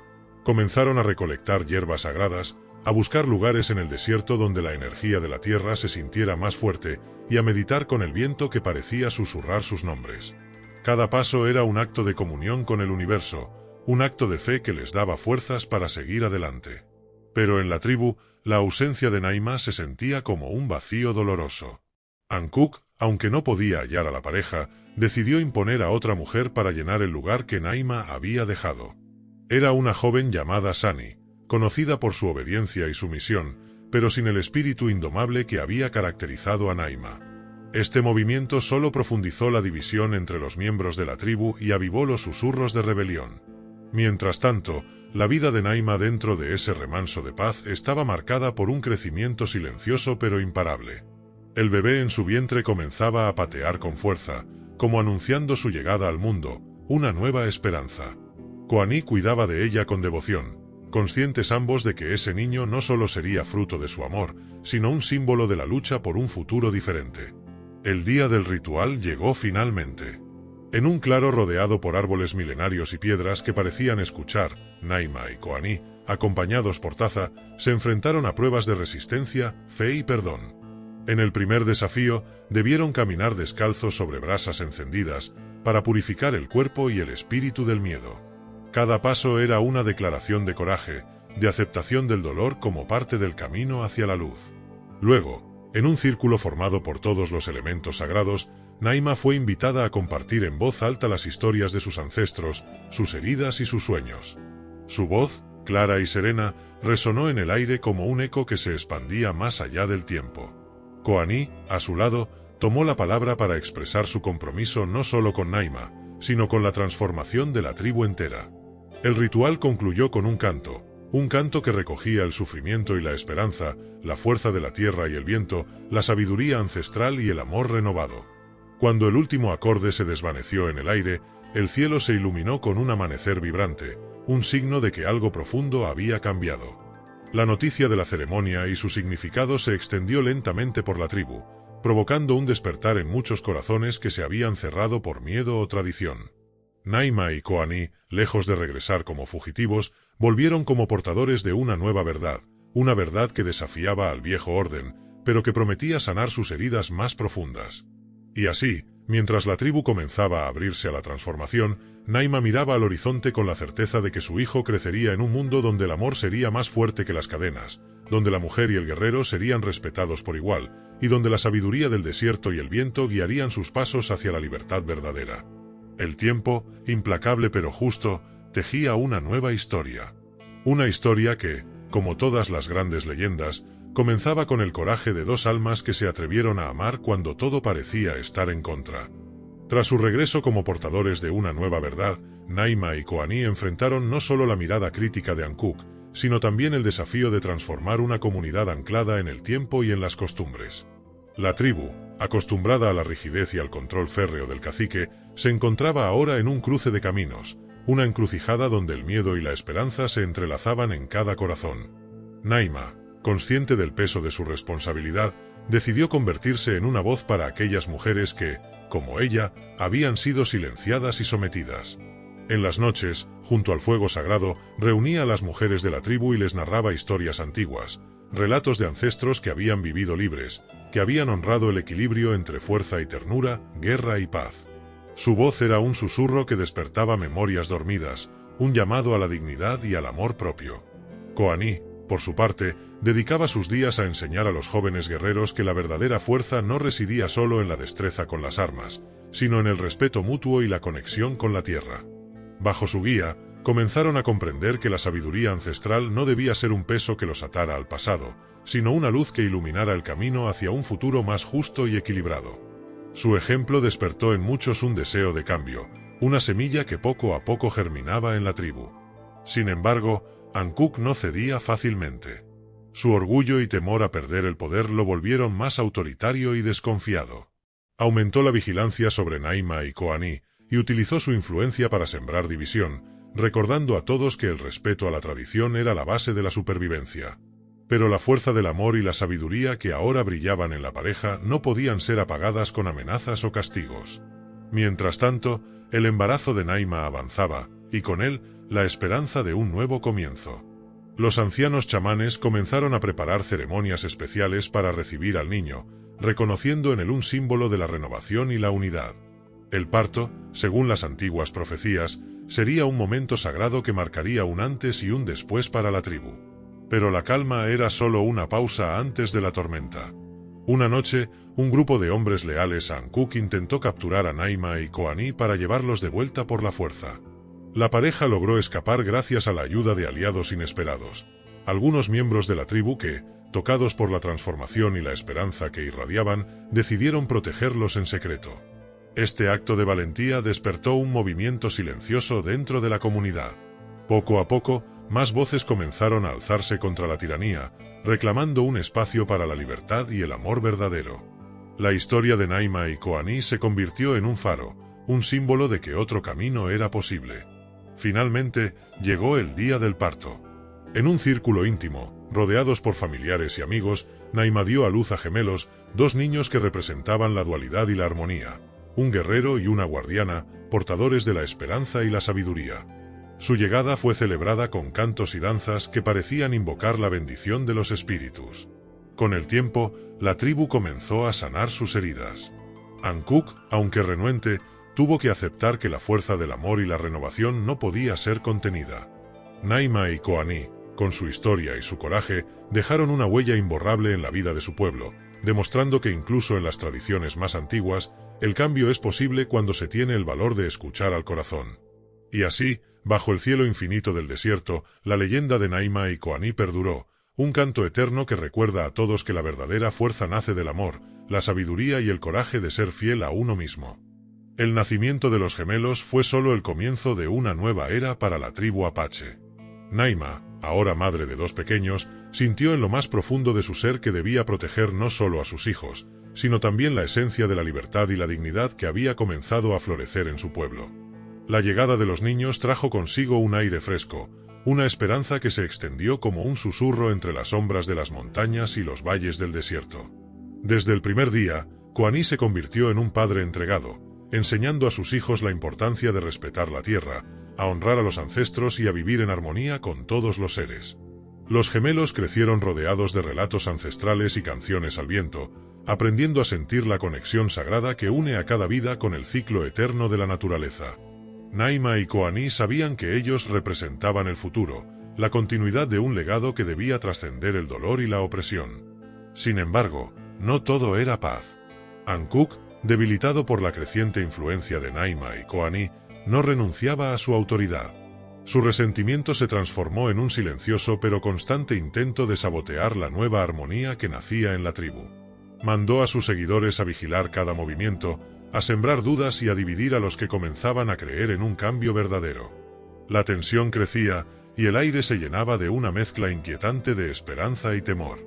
Comenzaron a recolectar hierbas sagradas, a buscar lugares en el desierto donde la energía de la tierra se sintiera más fuerte y a meditar con el viento que parecía susurrar sus nombres. Cada paso era un acto de comunión con el universo, un acto de fe que les daba fuerzas para seguir adelante. Pero en la tribu, la ausencia de Naima se sentía como un vacío doloroso. Ankuk, aunque no podía hallar a la pareja, decidió imponer a otra mujer para llenar el lugar que Naima había dejado. Era una joven llamada Sani, conocida por su obediencia y sumisión, pero sin el espíritu indomable que había caracterizado a Naima. Este movimiento solo profundizó la división entre los miembros de la tribu y avivó los susurros de rebelión. Mientras tanto, la vida de Naima dentro de ese remanso de paz estaba marcada por un crecimiento silencioso pero imparable. El bebé en su vientre comenzaba a patear con fuerza, como anunciando su llegada al mundo, una nueva esperanza. Koani cuidaba de ella con devoción, conscientes ambos de que ese niño no solo sería fruto de su amor, sino un símbolo de la lucha por un futuro diferente. El día del ritual llegó finalmente. En un claro rodeado por árboles milenarios y piedras que parecían escuchar, Naima y Koani, acompañados por Taza, se enfrentaron a pruebas de resistencia, fe y perdón. En el primer desafío, debieron caminar descalzos sobre brasas encendidas, para purificar el cuerpo y el espíritu del miedo. Cada paso era una declaración de coraje, de aceptación del dolor como parte del camino hacia la luz. Luego, en un círculo formado por todos los elementos sagrados, Naima fue invitada a compartir en voz alta las historias de sus ancestros, sus heridas y sus sueños. Su voz, clara y serena, resonó en el aire como un eco que se expandía más allá del tiempo. Koani, a su lado, tomó la palabra para expresar su compromiso no solo con Naima, sino con la transformación de la tribu entera. El ritual concluyó con un canto que recogía el sufrimiento y la esperanza, la fuerza de la tierra y el viento, la sabiduría ancestral y el amor renovado. Cuando el último acorde se desvaneció en el aire, el cielo se iluminó con un amanecer vibrante, un signo de que algo profundo había cambiado. La noticia de la ceremonia y su significado se extendió lentamente por la tribu, provocando un despertar en muchos corazones que se habían cerrado por miedo o tradición. Naima y Koani, lejos de regresar como fugitivos, volvieron como portadores de una nueva verdad, una verdad que desafiaba al viejo orden, pero que prometía sanar sus heridas más profundas. Y así, mientras la tribu comenzaba a abrirse a la transformación, Naima miraba al horizonte con la certeza de que su hijo crecería en un mundo donde el amor sería más fuerte que las cadenas, donde la mujer y el guerrero serían respetados por igual, y donde la sabiduría del desierto y el viento guiarían sus pasos hacia la libertad verdadera. El tiempo, implacable pero justo, tejía una nueva historia. Una historia que, como todas las grandes leyendas, comenzaba con el coraje de dos almas que se atrevieron a amar cuando todo parecía estar en contra. Tras su regreso como portadores de una nueva verdad, Naima y Koani enfrentaron no solo la mirada crítica de Ankuk, sino también el desafío de transformar una comunidad anclada en el tiempo y en las costumbres. La tribu, acostumbrada a la rigidez y al control férreo del cacique, se encontraba ahora en un cruce de caminos, una encrucijada donde el miedo y la esperanza se entrelazaban en cada corazón. Naima, consciente del peso de su responsabilidad, decidió convertirse en una voz para aquellas mujeres que, como ella, habían sido silenciadas y sometidas. En las noches, junto al fuego sagrado, reunía a las mujeres de la tribu y les narraba historias antiguas, relatos de ancestros que habían vivido libres, que habían honrado el equilibrio entre fuerza y ternura, guerra y paz. Su voz era un susurro que despertaba memorias dormidas, un llamado a la dignidad y al amor propio. Koani, por su parte, dedicaba sus días a enseñar a los jóvenes guerreros que la verdadera fuerza no residía solo en la destreza con las armas, sino en el respeto mutuo y la conexión con la tierra. Bajo su guía, comenzaron a comprender que la sabiduría ancestral no debía ser un peso que los atara al pasado, sino una luz que iluminara el camino hacia un futuro más justo y equilibrado. Su ejemplo despertó en muchos un deseo de cambio, una semilla que poco a poco germinaba en la tribu. Sin embargo, Ankuk no cedía fácilmente. Su orgullo y temor a perder el poder lo volvieron más autoritario y desconfiado. Aumentó la vigilancia sobre Naima y Koani, y utilizó su influencia para sembrar división, recordando a todos que el respeto a la tradición era la base de la supervivencia. Pero la fuerza del amor y la sabiduría que ahora brillaban en la pareja no podían ser apagadas con amenazas o castigos. Mientras tanto, el embarazo de Naima avanzaba, y con él, la esperanza de un nuevo comienzo. Los ancianos chamanes comenzaron a preparar ceremonias especiales para recibir al niño, reconociendo en él un símbolo de la renovación y la unidad. El parto, según las antiguas profecías, sería un momento sagrado que marcaría un antes y un después para la tribu. Pero la calma era solo una pausa antes de la tormenta. Una noche, un grupo de hombres leales a Ankuk intentó capturar a Naima y Koani para llevarlos de vuelta por la fuerza. La pareja logró escapar gracias a la ayuda de aliados inesperados. Algunos miembros de la tribu que, tocados por la transformación y la esperanza que irradiaban, decidieron protegerlos en secreto. Este acto de valentía despertó un movimiento silencioso dentro de la comunidad. Poco a poco, más voces comenzaron a alzarse contra la tiranía, reclamando un espacio para la libertad y el amor verdadero. La historia de Naima y Koani se convirtió en un faro, un símbolo de que otro camino era posible. Finalmente, llegó el día del parto. En un círculo íntimo, rodeados por familiares y amigos, Naima dio a luz a gemelos, dos niños que representaban la dualidad y la armonía, un guerrero y una guardiana, portadores de la esperanza y la sabiduría. Su llegada fue celebrada con cantos y danzas que parecían invocar la bendición de los espíritus. Con el tiempo, la tribu comenzó a sanar sus heridas. Ankuk, aunque renuente, tuvo que aceptar que la fuerza del amor y la renovación no podía ser contenida. Naima y Koani, Con su historia y su coraje, dejaron una huella imborrable en la vida de su pueblo, demostrando que incluso en las tradiciones más antiguas, el cambio es posible cuando se tiene el valor de escuchar al corazón. Y así, bajo el cielo infinito del desierto, la leyenda de Naima y Koani perduró, un canto eterno que recuerda a todos que la verdadera fuerza nace del amor, la sabiduría y el coraje de ser fiel a uno mismo. El nacimiento de los gemelos fue solo el comienzo de una nueva era para la tribu apache. Naima, ahora madre de dos pequeños, sintió en lo más profundo de su ser que debía proteger no solo a sus hijos, sino también la esencia de la libertad y la dignidad que había comenzado a florecer en su pueblo. La llegada de los niños trajo consigo un aire fresco, una esperanza que se extendió como un susurro entre las sombras de las montañas y los valles del desierto. Desde el primer día, Koani se convirtió en un padre entregado, enseñando a sus hijos la importancia de respetar la tierra, a honrar a los ancestros y a vivir en armonía con todos los seres. Los gemelos crecieron rodeados de relatos ancestrales y canciones al viento, aprendiendo a sentir la conexión sagrada que une a cada vida con el ciclo eterno de la naturaleza. Naima y Koani sabían que ellos representaban el futuro, la continuidad de un legado que debía trascender el dolor y la opresión. Sin embargo, no todo era paz. Ankuk, debilitado por la creciente influencia de Naima y Koani, no renunciaba a su autoridad. Su resentimiento se transformó en un silencioso pero constante intento de sabotear la nueva armonía que nacía en la tribu. Mandó a sus seguidores a vigilar cada movimiento, a sembrar dudas y a dividir a los que comenzaban a creer en un cambio verdadero. La tensión crecía y el aire se llenaba de una mezcla inquietante de esperanza y temor.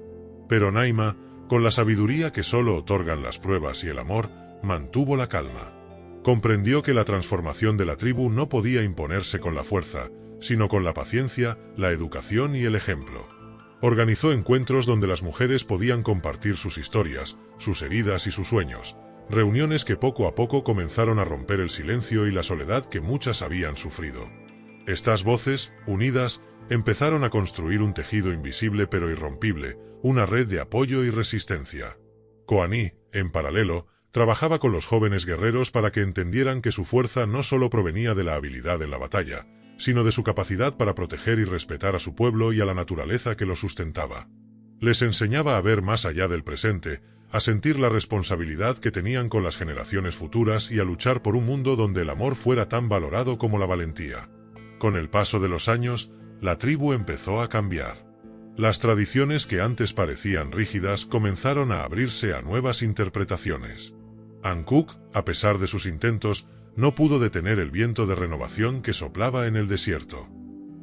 Pero Naima, con la sabiduría que solo otorgan las pruebas y el amor, mantuvo la calma. Comprendió que la transformación de la tribu no podía imponerse con la fuerza, sino con la paciencia, la educación y el ejemplo. Organizó encuentros donde las mujeres podían compartir sus historias, sus heridas y sus sueños, reuniones que poco a poco comenzaron a romper el silencio y la soledad que muchas habían sufrido. Estas voces, unidas, empezaron a construir un tejido invisible pero irrompible, una red de apoyo y resistencia. Koani, en paralelo, trabajaba con los jóvenes guerreros para que entendieran que su fuerza no solo provenía de la habilidad en la batalla, sino de su capacidad para proteger y respetar a su pueblo y a la naturaleza que lo sustentaba. Les enseñaba a ver más allá del presente, a sentir la responsabilidad que tenían con las generaciones futuras y a luchar por un mundo donde el amor fuera tan valorado como la valentía. Con el paso de los años, la tribu empezó a cambiar. Las tradiciones que antes parecían rígidas comenzaron a abrirse a nuevas interpretaciones. Ankuk, a pesar de sus intentos, no pudo detener el viento de renovación que soplaba en el desierto.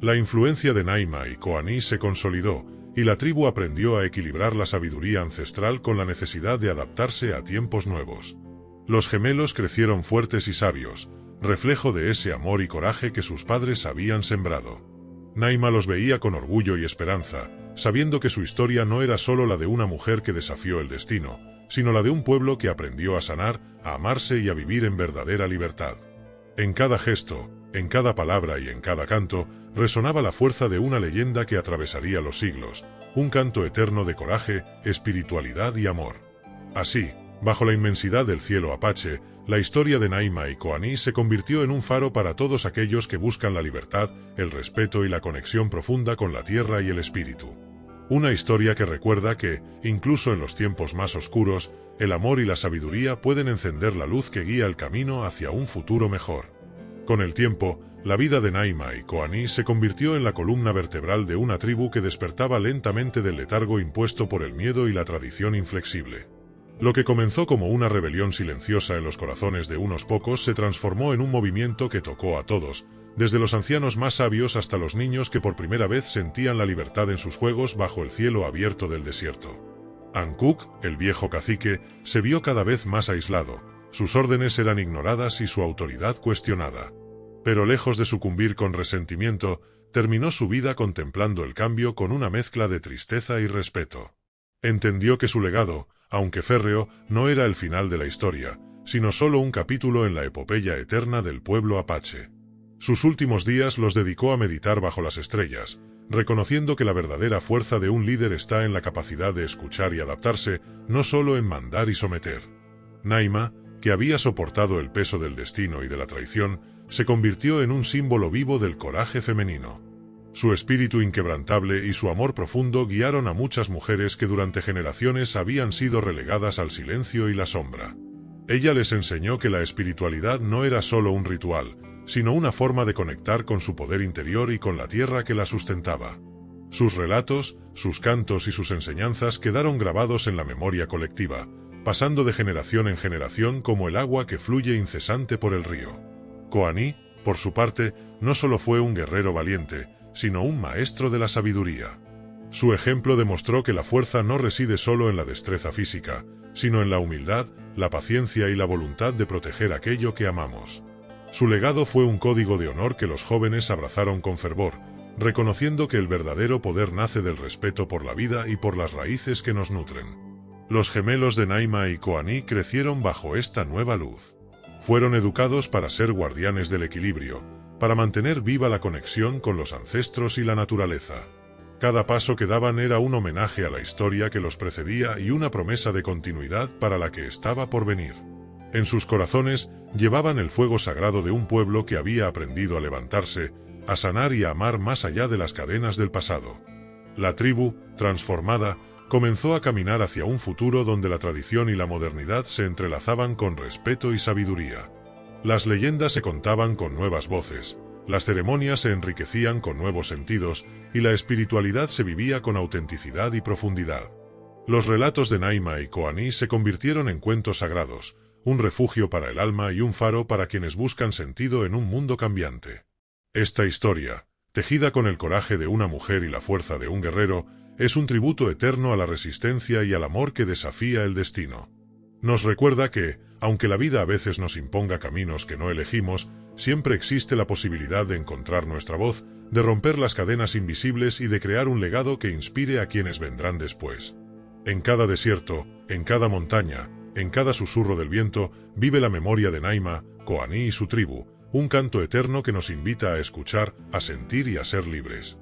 La influencia de Naima y Koani se consolidó, y la tribu aprendió a equilibrar la sabiduría ancestral con la necesidad de adaptarse a tiempos nuevos. Los gemelos crecieron fuertes y sabios, reflejo de ese amor y coraje que sus padres habían sembrado. Naima los veía con orgullo y esperanza, sabiendo que su historia no era solo la de una mujer que desafió el destino, sino la de un pueblo que aprendió a sanar, a amarse y a vivir en verdadera libertad. En cada gesto, en cada palabra y en cada canto, resonaba la fuerza de una leyenda que atravesaría los siglos, un canto eterno de coraje, espiritualidad y amor. Así, bajo la inmensidad del cielo apache, la historia de Naima y Koani se convirtió en un faro para todos aquellos que buscan la libertad, el respeto y la conexión profunda con la tierra y el espíritu. Una historia que recuerda que, incluso en los tiempos más oscuros, el amor y la sabiduría pueden encender la luz que guía el camino hacia un futuro mejor. Con el tiempo, la vida de Naima y Koani se convirtió en la columna vertebral de una tribu que despertaba lentamente del letargo impuesto por el miedo y la tradición inflexible. Lo que comenzó como una rebelión silenciosa en los corazones de unos pocos se transformó en un movimiento que tocó a todos, desde los ancianos más sabios hasta los niños que por primera vez sentían la libertad en sus juegos bajo el cielo abierto del desierto. Ankuk, el viejo cacique, se vio cada vez más aislado, sus órdenes eran ignoradas y su autoridad cuestionada. Pero lejos de sucumbir con resentimiento, terminó su vida contemplando el cambio con una mezcla de tristeza y respeto. Entendió que su legado, aunque férreo, no era el final de la historia, sino solo un capítulo en la epopeya eterna del pueblo apache. Sus últimos días los dedicó a meditar bajo las estrellas, reconociendo que la verdadera fuerza de un líder está en la capacidad de escuchar y adaptarse, no solo en mandar y someter. Naima, que había soportado el peso del destino y de la traición, se convirtió en un símbolo vivo del coraje femenino. Su espíritu inquebrantable y su amor profundo guiaron a muchas mujeres que durante generaciones habían sido relegadas al silencio y la sombra. Ella les enseñó que la espiritualidad no era solo un ritual, sino una forma de conectar con su poder interior y con la tierra que la sustentaba. Sus relatos, sus cantos y sus enseñanzas quedaron grabados en la memoria colectiva, pasando de generación en generación como el agua que fluye incesante por el río. Koani, por su parte, no solo fue un guerrero valiente, sino un maestro de la sabiduría. Su ejemplo demostró que la fuerza no reside solo en la destreza física, sino en la humildad, la paciencia y la voluntad de proteger aquello que amamos. Su legado fue un código de honor que los jóvenes abrazaron con fervor, reconociendo que el verdadero poder nace del respeto por la vida y por las raíces que nos nutren. Los gemelos de Naima y Koani crecieron bajo esta nueva luz. Fueron educados para ser guardianes del equilibrio, para mantener viva la conexión con los ancestros y la naturaleza. Cada paso que daban era un homenaje a la historia que los precedía y una promesa de continuidad para la que estaba por venir. En sus corazones llevaban el fuego sagrado de un pueblo que había aprendido a levantarse, a sanar y a amar más allá de las cadenas del pasado. La tribu, transformada, comenzó a caminar hacia un futuro donde la tradición y la modernidad se entrelazaban con respeto y sabiduría. Las leyendas se contaban con nuevas voces, las ceremonias se enriquecían con nuevos sentidos y la espiritualidad se vivía con autenticidad y profundidad. Los relatos de Naima y Koani se convirtieron en cuentos sagrados, un refugio para el alma y un faro para quienes buscan sentido en un mundo cambiante. Esta historia, tejida con el coraje de una mujer y la fuerza de un guerrero, es un tributo eterno a la resistencia y al amor que desafía el destino. Nos recuerda que, aunque la vida a veces nos imponga caminos que no elegimos, siempre existe la posibilidad de encontrar nuestra voz, de romper las cadenas invisibles y de crear un legado que inspire a quienes vendrán después. En cada desierto, en cada montaña, en cada susurro del viento, vive la memoria de Naima, Koani y su tribu, un canto eterno que nos invita a escuchar, a sentir y a ser libres.